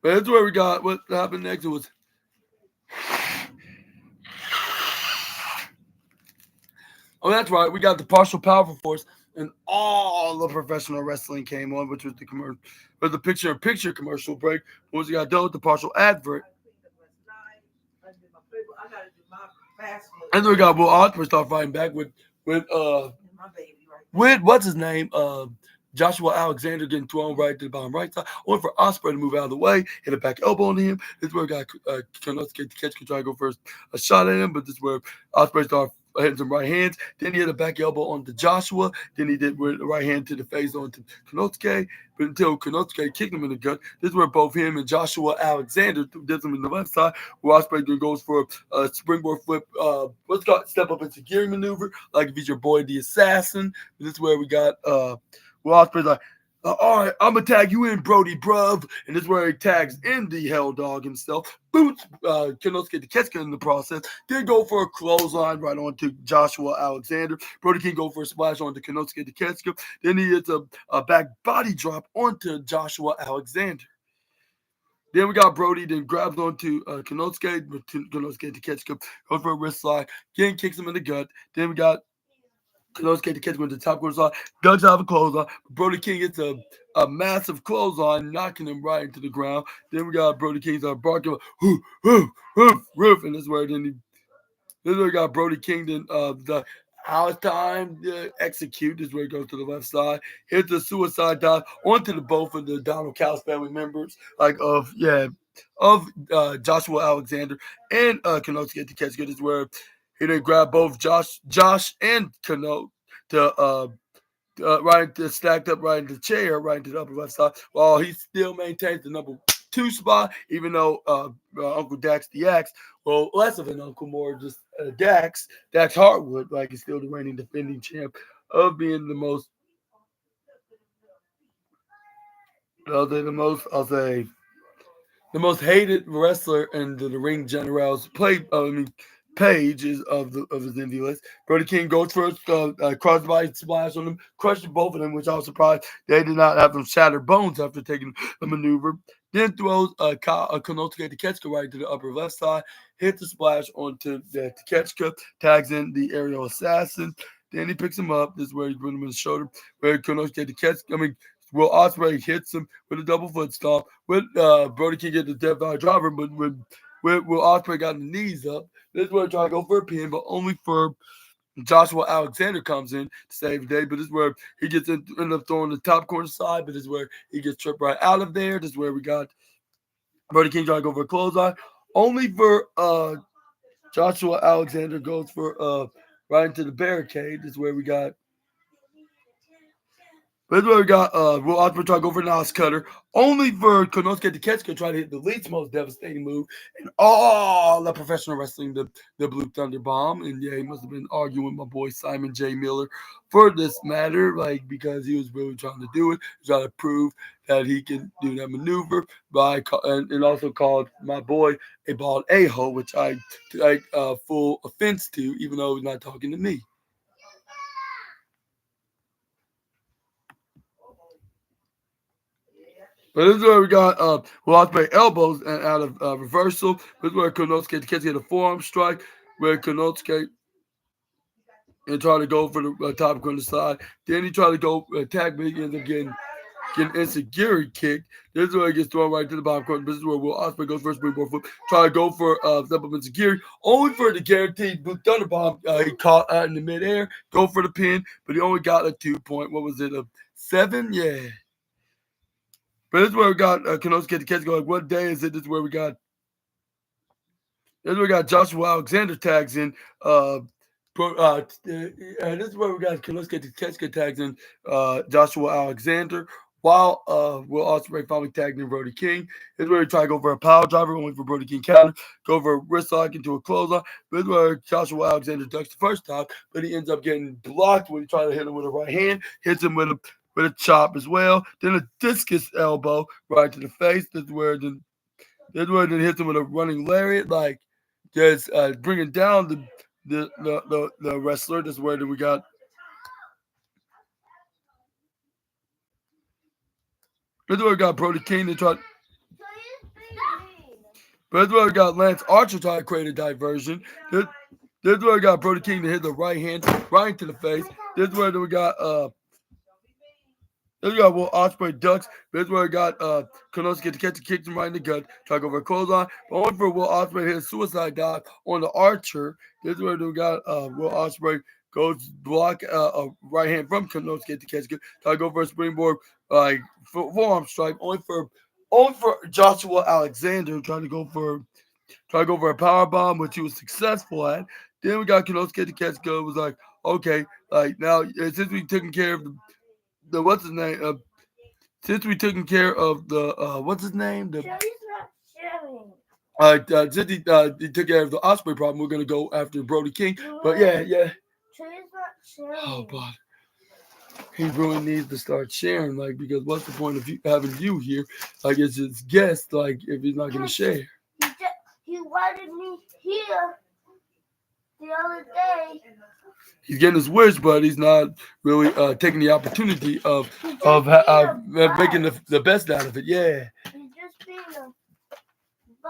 what happened next. It was that's right. We got the partial powerful force, and all the professional wrestling came on, which was the picture-in-picture commercial break. Once we got done with the partial advert, and then we got Will Ospreay start fighting back with what's his name? Joshua Alexander getting thrown right to the bottom right side. Only for Ospreay to move out of the way, hit a back elbow on him. This is where we got Konosuke Takeshita try to go first a shot at him, but this is where Ospreay start hit some right hands. Then he hit a back elbow onto Joshua. Then he did with the right hand to the face onto Konosuke. But until Konosuke kicked him in the gut, this is where both him and Joshua Alexander did them in the left side. Where Ospreay then goes for a springboard flip. What's called step up into gear maneuver, like if he's your boy the assassin. This is where we got Ospreay's like, all right, I'm gonna tag you in, Brody, bruv. And this is where he tags in the Hell Dog himself. Boots Konosuke Takeshita in the process. Then go for a clothesline right onto Joshua Alexander. Brody King go for a splash onto Konosuke Takeshita. Then he hits a back body drop onto Joshua Alexander. Then we got Brody, then grabs onto Konosuke Takeshita, goes for a wrist slide, again kicks him in the gut. Then we got Konosuke Takeshita going to the top corner side, ducks out of a clothesline. Brody King gets a massive clothesline, knocking him right into the ground. Then we got Brody King's barking, whoof, whoof, whoof, whoof, and this is where then we got Brody King. Then the how it's time to execute. This is where he goes to the left side, hits the suicide dive onto the both of the Donald Callis family members, of Joshua Alexander and Konosuke Takeshita. This is where he then grabbed both Josh and Kano to right to stacked up right into the chair, right into the upper left side, while he still maintains the number 2 spot, even though Uncle Dax the Axe, well, less of an uncle, more just Dax Hartwood, like he's still the reigning defending champ of being the most, the most hated wrestler in the Ring General's page is of his indie list. Brody King goes for a crossbody splash on them, crushes both of them, which I was surprised they did not have them shatter bones after taking the maneuver. Then throws Konosuke Takeshita right to the upper left side, hits the splash onto the Takeshita, tags in the aerial assassin. Then he picks him up. This is where he's putting him in the shoulder. Where Konosuke Takeshita, Will Ospreay hits him with a double foot stomp. With Brody King get the Death Valley driver, but when Will Ospreay got the knees up, this is where he tried to go for a pin, but only for Joshua Alexander comes in to save the day. But this is where he gets end up throwing the top corner side, but this is where he gets tripped right out of there. This is where we got Brody King trying to go for a clothesline. Only for Joshua Alexander goes for right into the barricade. This is where we got Will Ospreay try to go for a Nas cutter, only for Konosuke Takeshita try to hit the least most devastating move in all the professional wrestling, the Blue Thunder Bomb. And yeah, he must have been arguing with my boy Simon J. Miller for this matter, because he was really trying to do it, trying to prove that he can do that maneuver and also called my boy a bald a-hole, which I take full offense to, even though he's not talking to me. But this is where we got Will Ospreay elbows and out of reversal. This is where Konosuke Takeshita hit a forearm strike, where Konosuke and try to go for the top corner side. Then he tried to go attack, but he ends up getting insecurity kicked. This is where he gets thrown right to the bottom corner. This is where Will Ospreay goes for a springboard flip. Try to go for step up insecurity, only for the guaranteed Blue Thunder Bomb. He caught out in the midair, go for the pin, but he only got a 2 point. What was it? A 7? Yeah. But this is where we got Konosuke Takeshita going, what day is it? This is where we got Joshua Alexander tags in. This is where we got Konosuke Takeshita tags in Joshua Alexander, while Will Ospreay finally tagged in Brody King. This is where he tried to go for a power driver, only for Brody King counter, go for a wrist lock into a clothesline. This is where Joshua Alexander ducks the first time, but he ends up getting blocked when he tried to hit him with a right hand, hits him with a chop as well. Then a discus elbow right to the face. This is where then hits him with a running lariat, just bringing down the wrestler. This is where we got. This is where we got Brody King to try. But this is where we got Lance Archer trying to create a diversion. This is where we got Brody King to hit the right hand right into the face. This is where we got Will Ospreay ducks. This is where we got Konosuke Takeshita kicks him right in the gut. Try to go for a clothesline. But only for Will Ospreay to hit a suicide dive on the Archer. This is where we got Will Ospreay goes block a right hand from Konosuke Takeshita. Try to go for a springboard forearm strike. Only for Joshua Alexander trying to go for a power bomb, which he was successful at. Then we got Konosuke Takeshita was like, okay, like now since we taking care of the what's his name, since we taking care of the what's his name, the since he took care of the Osprey problem, we're gonna go after Brody King. But yeah. Oh God, he really needs to start sharing, like, because what's the point of having you here, like, it's his guest, like, if he's not gonna share. He wanted me here the other day. He's getting his wish, but he's not really taking the opportunity of making the best out of it. Yeah. He's just being a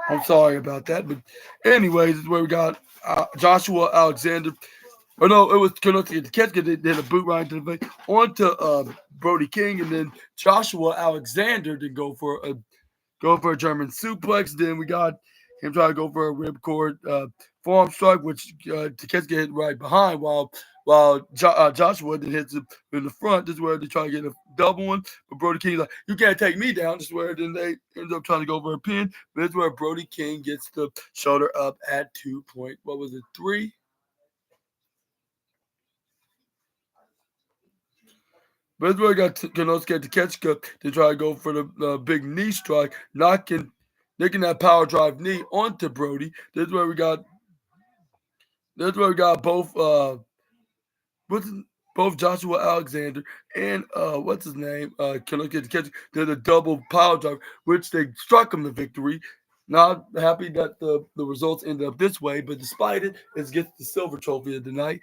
I'm sorry about that, but anyways, this is where we got Joshua Alexander. Oh no, it was Konosuke Takeshita. They did a boot right to the face onto Brody King, and then Joshua Alexander did go for a German suplex. Then we got him trying to go for a ripcord forearm strike, which Takeshita hit right behind, while Joshua then hits him in the front. This is where they try to get a double one, but Brody King's like, "You can't take me down." This is where then they end up trying to go for a pin. But this is where Brody King gets the shoulder up at 2.3. But this is where I got Konosuke Takeshita to try to go for the big knee strike, nicking that power drive knee onto Brody. This is where we got both both Joshua Alexander and what's his name? Konosuke Takeshita did a double power drive, which they struck him the victory. Not happy that the results ended up this way, but despite it, it gets the silver trophy of the night,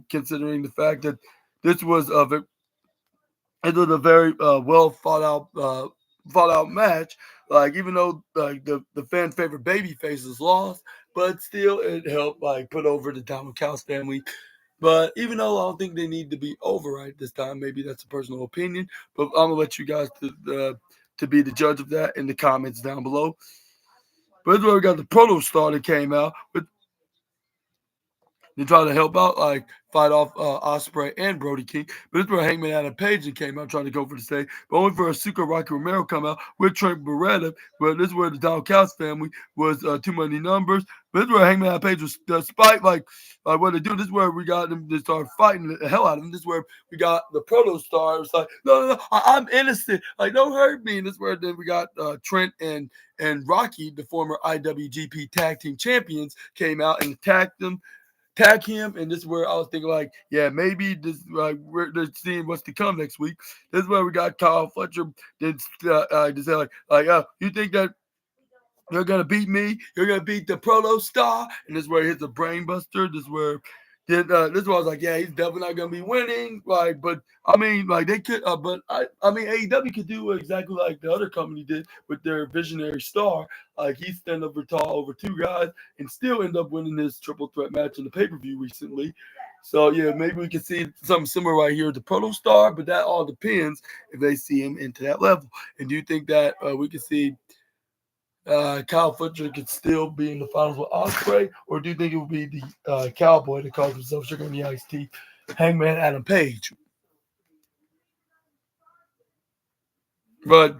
considering the fact that this was it was a very well fought out match. Like, even though like the fan favorite baby faces lost, but still it helped like put over the Diamond Cows family. But even though I don't think they need to be over right this time, maybe that's a personal opinion. But I'm gonna let you guys to be the judge of that in the comments down below. But this is where we got the Proto Star that came out with. They try to help out, like fight off Osprey and Brody King. But this is where Hangman Adam Page came out trying to go for the save, but only for Asuka Rocky Romero come out with Trent Beretta. But this is where the Don Callis family was too many numbers. But this is where Hangman Adam Page was, despite like what they do. This is where we got them to start fighting the hell out of him. This is where we got the Proto Star. It was like, no, I'm innocent. Like, don't hurt me. And this is where then we got Trent and Rocky, the former IWGP Tag Team Champions, came out and attacked them. Tag him, and this is where I was thinking, like, yeah, maybe this we're seeing what's to come next week. This is where we got Kyle Fletcher. Then just you think that you're gonna beat me? You're gonna beat the Proto Star, and this is where he hits the brain buster. This is where this is where I was like, yeah, he's definitely not gonna be winning. Like, but I mean, like they could, but I mean, AEW could do exactly like the other company did with their visionary star. Like, he stand up tall over two guys and still end up winning this triple threat match in the pay per view recently. So yeah, maybe we can see something similar right here with the Proto Star, but that all depends if they see him into that level. And do you think that we can see Kyle Fletcher could still be in the finals with Osprey, or do you think it would be the Cowboy that calls himself Sugar and the Iced Tea, Hangman Adam Page? But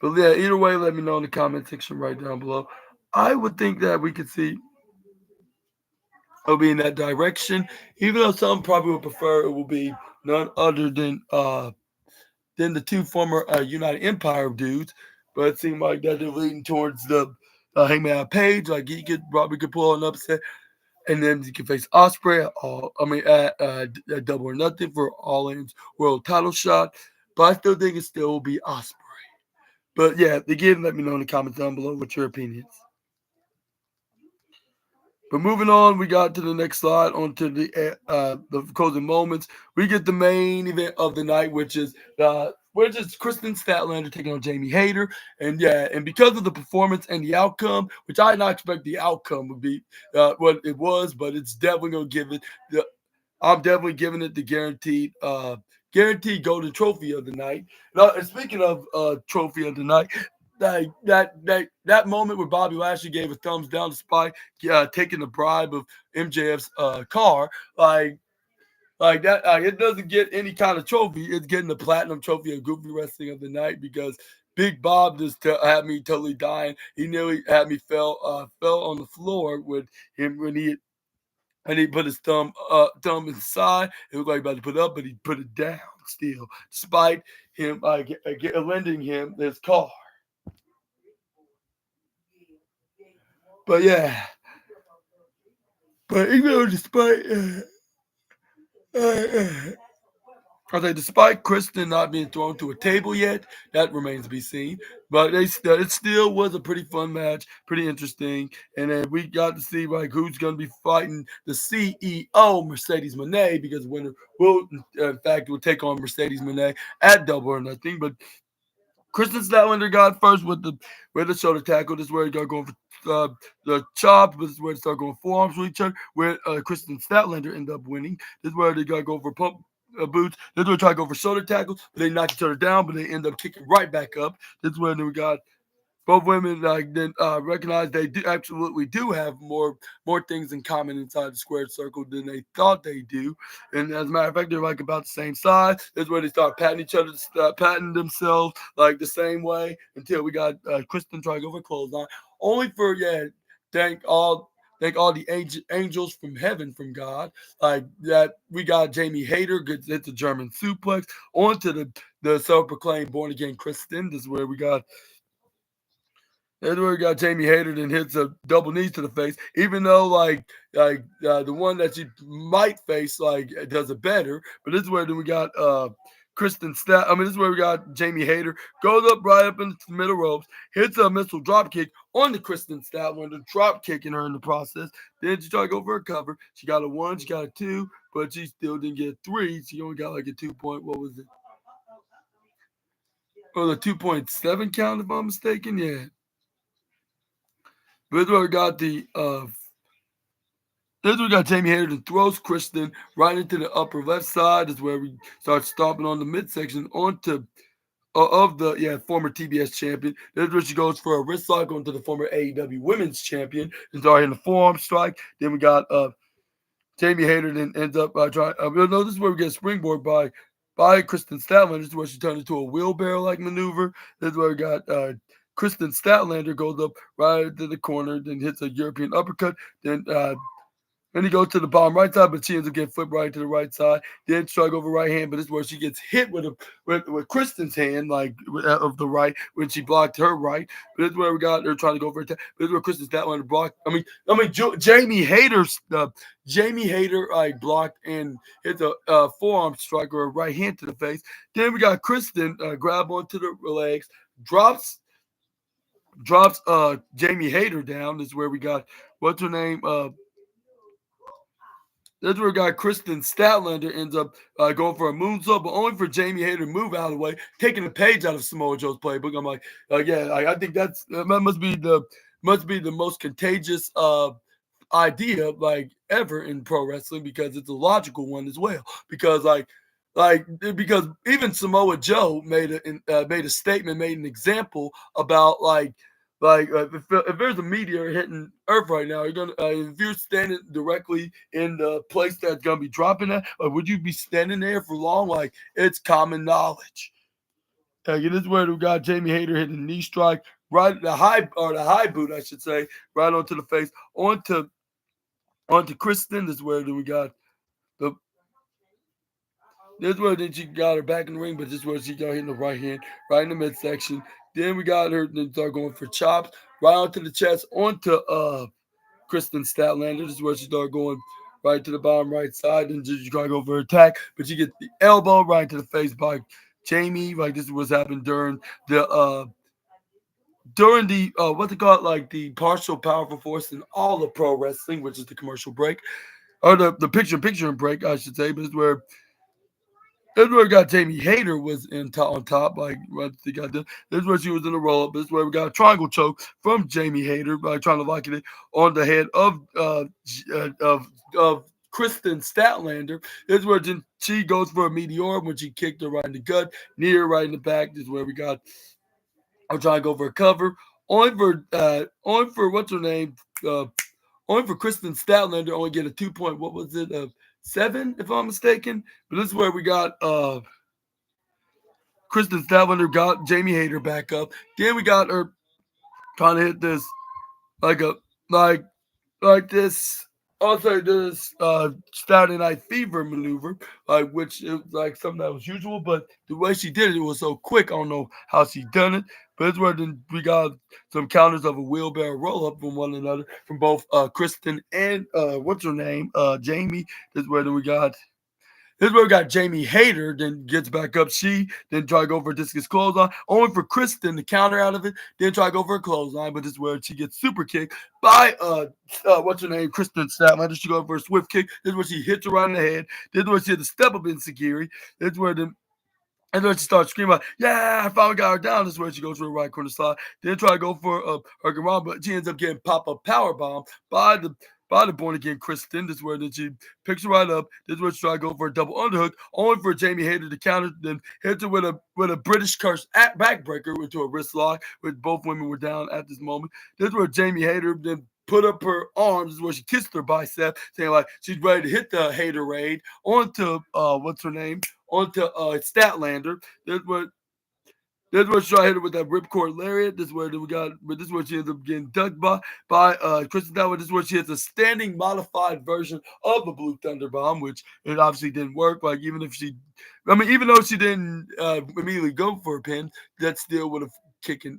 yeah, either way, let me know in the comment section right down below. I would think that we could see it'll be in that direction, even though some probably would prefer it will be none other than the two former United Empire dudes. But it seemed like that they're leading towards the Hangman Page. Like, he could probably pull an upset, and then he can face Osprey. At Double or Nothing for All In's world title shot. But I still think it still will be Osprey. But yeah, again, let me know in the comments down below what your opinions. But moving on, we got to the next slide, onto the closing moments. We get the main event of the night, which is Kristen Statlander taking on Jamie Hayter. And yeah, and because of the performance and the outcome, which I did not expect the outcome would be what it was, but it's definitely gonna give it I'm definitely giving it the guaranteed golden trophy of the night. Now, and speaking of trophy of the night, like that moment where Bobby Lashley gave a thumbs down despite taking the bribe of MJF's car, like that, it doesn't get any kind of trophy. It's getting the platinum trophy of Goofy Wrestling of the night, because Big Bob just had me totally dying. He nearly had me fell on the floor with him when he and he put his thumb inside. It looked like he about to put it up, but he put it down still, despite him lending him his car. But yeah, but even though despite I say, despite Kristen not being thrown to a table yet, that remains to be seen. But it still was a pretty fun match, pretty interesting. And then we got to see like who's going to be fighting the CEO, Mercedes Moné, because the winner will, in fact, will take on Mercedes Moné at Double or Nothing. But Kristen Statlander got first with the shoulder tackle. This is where he got going for the chop. This is where they start going forearms with each other. Where Kristen Statlander ended up winning. This is where they got to go for pump boots. This is where they try to go for shoulder tackles. But they knock each other down, but they end up kicking right back up. This is where we got both women then recognize they do absolutely do have more things in common inside the squared circle than they thought they do. And as a matter of fact, they're like about the same size. That's where they start patting each other, patting themselves like the same way until we got Kristen trying to go for clothesline. Only for thank all. Thank all the angels from heaven, from God, like that. We got Jamie Hayter hits a German suplex onto the self-proclaimed born again Kristen. This is where we got Edward got Jamie Hayter and hits a double knee to the face, even though the one that she might face does it better. But this is where then we got Kristen Stat. I mean, this is where we got Jamie Hayter goes up right up into the middle ropes, hits a missile drop kick on the Kristen Statlander, drop kicking her in the process. Then she tried to go for a cover. She got a 1, she got a 2, but she still didn't get 3. She only got like a 2 point. What was it? Oh, the 2.7 count, if I'm mistaken. Yeah. This we got Jamie Hayter and throws Kristen right into the upper left side. This is where we start stomping on the midsection onto of the former TBS champion. This is where she goes for a wrist lock onto the former AEW Women's Champion and start hitting the forearm strike. Then we got Jamie Hayter then ends up trying. No, this is where we get a springboard by Kristen Statlander. This is where she turns into a wheelbarrow like maneuver. This is where we got Kristen Statlander goes up right to the corner, then hits a European uppercut. Then he goes to the bottom right side, but she ends up getting flipped right to the right side. Then strike over right hand, but this is where she gets hit with Kristen's hand, of the right, when she blocked her right. But this is where we got her trying to go for a tap. But this is where Kristen Statlander blocked. Jamie Hayter blocked and hit a forearm strike or a right hand to the face. Then we got Kristen grab onto the legs, drops Jamie Hayter down. This is where we got what's her name? That's where we got Kristen Statlander ends up going for a moonsault, but only for Jamie Hayter to move out of the way, taking a page out of Samoa Joe's playbook. I'm like, I think that must be the most contagious idea ever in pro wrestling, because it's a logical one as well. Because because even Samoa Joe made a statement, made an example about if there's a meteor hitting Earth right now, you're gonna if you're standing directly in the place that's gonna be dropping that, would you be standing there for long? It's common knowledge. This is where we got Jamie Hayter hitting a knee strike right the high boot, I should say, right onto the face, onto Kristen. This is where we got the. This is where then she got her back in the ring, but this is where she got hitting the right hand, right in the midsection. Then we got her then start going for chops right onto the chest, onto Kristen Statlander. This is where she started going right to the bottom right side, and just try to go for her attack, but she gets the elbow right to the face by Jamie. This is what's happened during the what they call it, the partial powerful force in all of pro wrestling, which is the commercial break, or the picture break, I should say. But it's where we got Jamie Hayter was on top, what they got done. This is where she was in a roll up. This is where we got a triangle choke from Jamie Hayter by trying to lock it on the head of Kristen Statlander. This is where she goes for a meteor when she kicked her right in the gut, knee her right in the back. This is where we got. I'm trying to go for a cover. On for what's her name? Only for Kristen Statlander only get a 2 point. What was it? 7, if I'm mistaken. But this is where we got Kristen Statlander got Jamie Hayter back up. Then we got her trying to hit this like this also this Saturday Night Fever maneuver, like which is like something that was usual, but the way she did it was so quick. I don't know how she done it, but it's where then we got some counters of a wheelbarrow roll up from one another from both Kristen and what's her name, Jamie. This is where then we got. This is where we got Jamie Hayter, then gets back up. She then try to go for a discus clothesline, only for Kristen to counter out of it, then try to go for a clothesline, but this is where she gets super kicked by what's her name, Kristen Statlander. She goes for a swift kick. This is where she hits her right in the head. This is where she had to step up in Sagiri. This is where the and then she starts screaming, like, yeah, I finally got her down. This is where she goes for the right corner slide. Then try to go for her Garam, but she ends up getting pop-up power bomb by the born again Kristen. This is where then she picks her right up. This is where she try to go for a double underhook, only for Jamie Hayter to counter, then hits her with a British curse backbreaker into a wrist lock, which both women were down at this moment. This is where Jamie Hayter then put up her arms. This is where she kissed her bicep, saying like she's ready to hit the Hater raid onto what's her name? Onto Statlander. That's what she tried to hit her with that ripcord lariat. This is where we got, but this is where she ends up getting ducked by Kristen Statlander. This is where she has a standing modified version of the Blue Thunder Bomb, which it obviously didn't work. Like even though she didn't immediately go for a pin, that still would have kicking.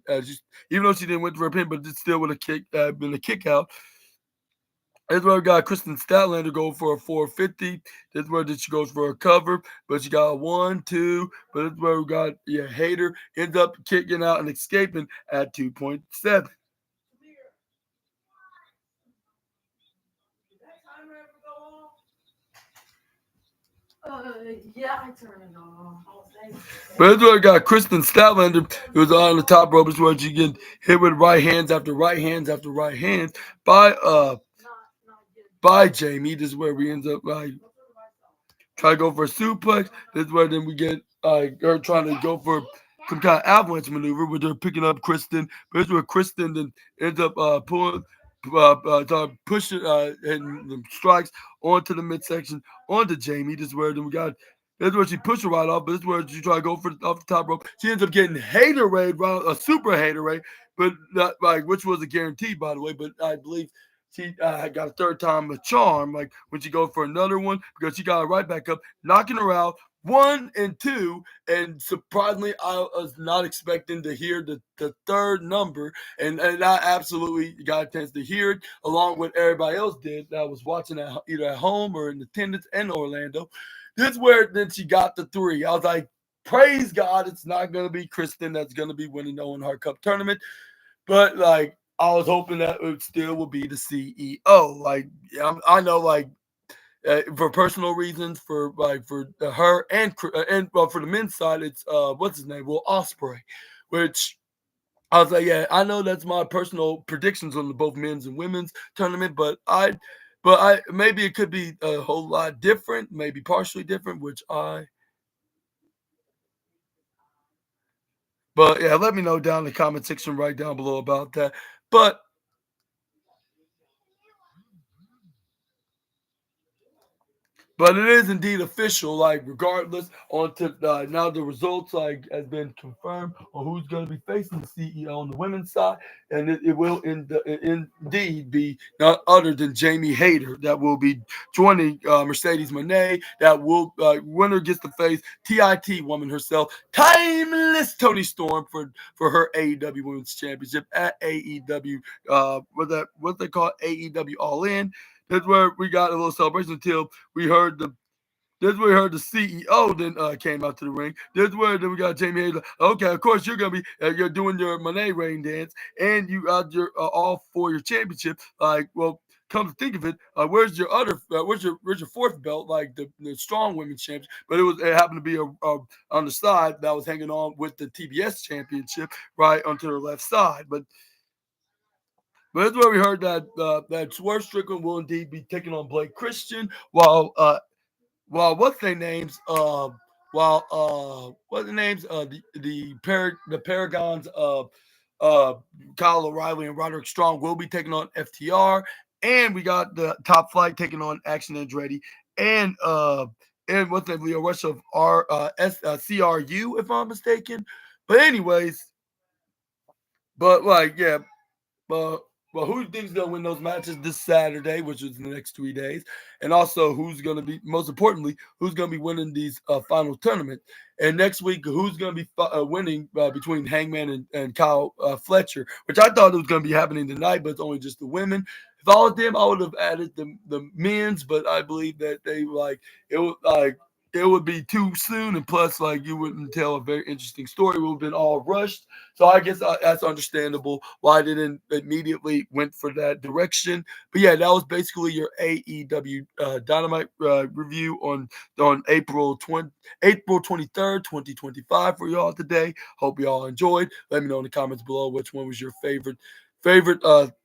Even though she didn't went for a pin, but it still would have been a kick out. That's where we got Kristen Statlander go for a 450. That's where she goes for a cover, but she got a 1-2. But that's where we got Hayter ends up kicking out and escaping at 2.7. Yeah, I turned it off. But that's where we got Kristen Statlander, who was on the top rope. Is where she get hit with right hands after right hands after right hands by Jamie. This is where we end up like try to go for a suplex. This is where then we get her trying to go for some kind of avalanche maneuver where they're picking up Kristen. But this is where Kristen then ends up pushing and the strikes onto the midsection onto Jamie. This is where then we got. This is where she pushed her right off, but this is where she tried to go for off the top rope. She ends up getting Haterade, a super Haterade, but not like which was a guarantee, by the way. But I believe she got a third time a charm, like when she goes for another one, because she got her right back up, knocking her out 1 and 2. And surprisingly, I was not expecting to hear the third number. And I absolutely got a chance to hear it along with everybody else did that was watching either at home or in attendance in Orlando. This is where then she got the 3. I was like, praise God, it's not going to be Kristen that's going to be winning the Owen Hart Cup tournament. But like, I was hoping that it still would be the CEO. Like, I know, like, for personal reasons, for her and for the men's side, it's what's his name, Will Ospreay, which I was like, yeah, I know that's my personal predictions on the both men's and women's tournament, but maybe it could be a whole lot different, maybe partially different, But yeah, let me know down in the comment section right down below about that. But it is indeed official, like regardless on to now the results like has been confirmed on who's going to be facing the CEO on the women's side, and it will indeed be none other than Jamie Hayter that will be joining Mercedes Moné. That will winner gets to face TIT woman herself, timeless Tony Storm for her AEW Women's Championship at AEW what they call AEW All In. That's where we got a little celebration until we heard the. That's where we heard the CEO then came out to the ring. That's where then we got Jamie Hayter. Okay, of course you're gonna be you're doing your Monet rain dance and you out your all for your championship. Like, well, come to think of it, where's your other where's your fourth belt, like the strong women's championship? But it happened to be on the side that was hanging on with the TBS championship right onto the left side, But that's where we heard that Swerve Strickland will indeed be taking on Blake Christian, while what's their names what's the names the Paragons of Kyle O'Reilly and Roderick Strong will be taking on FTR, and we got the Top Flight taking on Action Andretti and what's the name, Leo Rush of CRU if I'm mistaken. But anyways, but like yeah. But well, who do you think's gonna win those matches this Saturday, which is the next 3 days, and also who's gonna be, most importantly, who's gonna be winning these final tournaments, and next week who's gonna be winning between Hangman and Kyle Fletcher, which I thought it was gonna be happening tonight, but it's only just the women. If I was them, I would have added the men's, but I believe that they it would be too soon, and plus, like, you wouldn't tell a very interesting story. It would have been all rushed. So I guess that's understandable why I didn't immediately went for that direction. But yeah, that was basically your AEW Dynamite review on April 23rd, 2025 for y'all today. Hope y'all enjoyed. Let me know in the comments below which one was your favorite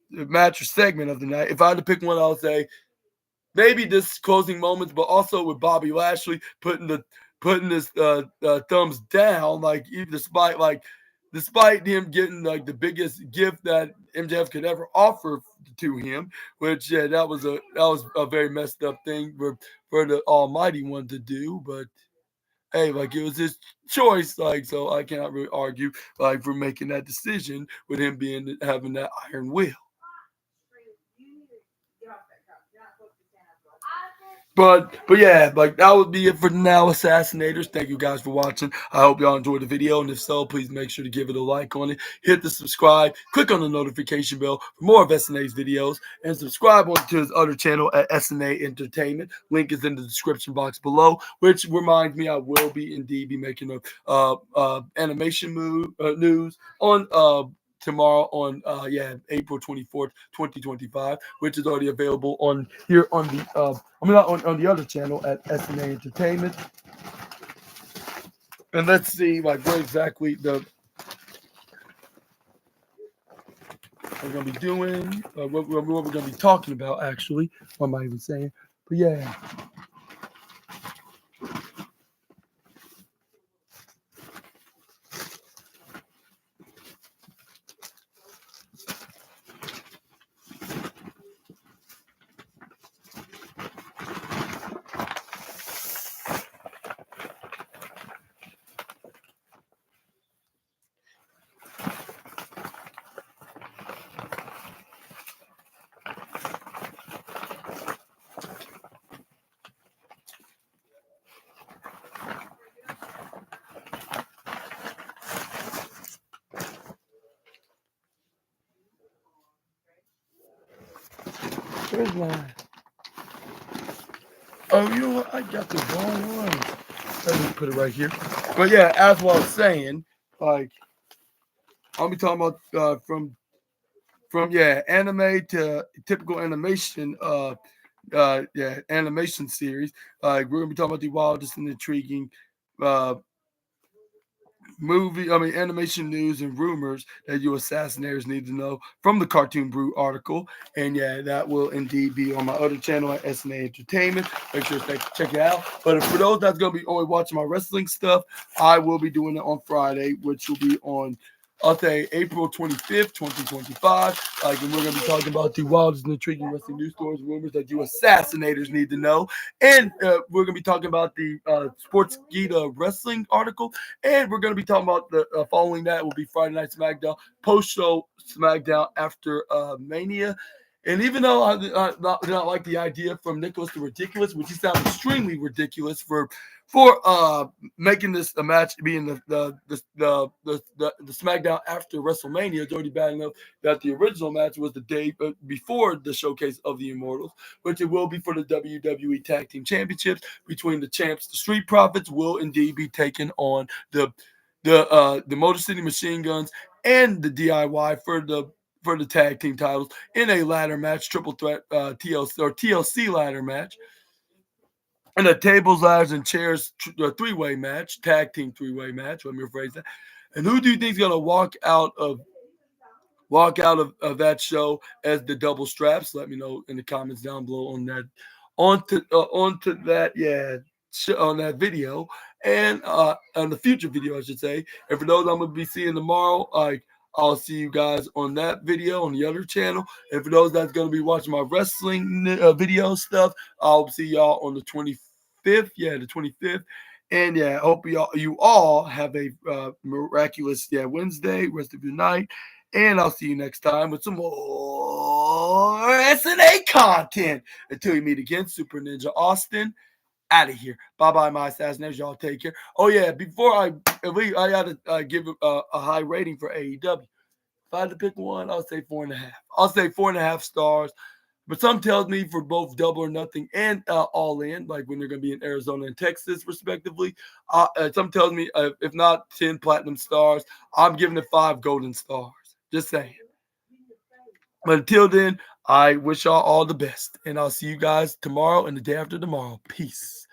match or segment of the night. If I had to pick one, I would say maybe this closing moments, but also with Bobby Lashley putting his thumbs down, like even despite him getting like the biggest gift that MJF could ever offer to him, which that was a very messed up thing for the Almighty One to do, but hey, like, it was his choice, like, so I cannot really argue like for making that decision with him having that iron will. But yeah, like, that would be it for now, Assassinators. Thank you guys for watching. I hope y'all enjoyed the video, and if so, please make sure to give it a like on it. Hit the subscribe, click on the notification bell for more of SNA's videos, and subscribe to his other channel at SNA Entertainment. Link is in the description box below. Which reminds me, I will indeed be making a animation news on tomorrow on April 24th, 2025, which is already available on here on the on the other channel at SNA Entertainment. And let's see like what exactly we're gonna be doing, what we're gonna be talking about actually. What am I even saying? But yeah. Where's my? Oh, you know what? I got the wrong one. Let me put it right here. But yeah, as I was saying, like, I'll be talking about from anime to typical animation animation series. We're gonna be talking about the wildest and intriguing uh animation news and rumors that you assassinators need to know from the Cartoon Brew article. And yeah, that will indeed be on my other channel at SNA Entertainment. Make sure to check it out. But for those that's going to be only watching my wrestling stuff, I will be doing it on Friday, which will be on, I'll say, April 25th, 2025. And we're going to be talking about the wildest and intriguing wrestling news stories, rumors that you assassinators need to know. And we're going to be talking about the Sports Gita wrestling article. And we're going to be talking about the following that will be Friday Night SmackDown, post-show SmackDown after Mania. And even though I did not like the idea from Nicholas the Ridiculous, which he sounded extremely ridiculous for making this a match being the SmackDown after WrestleMania, it's already bad enough that the original match was the day before the showcase of the Immortals, which it will be for the WWE Tag Team Championships between the champs. The Street Profits will indeed be taking on the Motor City Machine Guns and the DIY for the tag team titles in a ladder match, triple threat TLC ladder match. And a tables, ladders, and chairs three-way match, tag team three-way match. Let me rephrase that. And who do you think is going to walk out of that show as the double straps? Let me know in the comments down below on that, onto that, on that video, and on the future video, I should say. And for those I'm going to be seeing tomorrow, I'll see you guys on that video on the other channel. And for those that's going to be watching my wrestling video stuff, I'll see y'all on the 25th. Yeah, the 25th. And yeah, I hope you all have a miraculous Wednesday, rest of your night. And I'll see you next time with some more more SNA content. Until you meet again, Super Ninja Austin, out of here. Bye-bye, my assassinators. Y'all take care. Oh, yeah, before I got to give a high rating for AEW. If I had to pick one, I'll say 4.5. I'll say 4.5 stars. But some tells me for both Double or Nothing and All In, like when they're going to be in Arizona and Texas, respectively. Some tells me if not 10 platinum stars, I'm giving it 5 golden stars. Just saying. But until then, I wish y'all all the best. And I'll see you guys tomorrow and the day after tomorrow. Peace.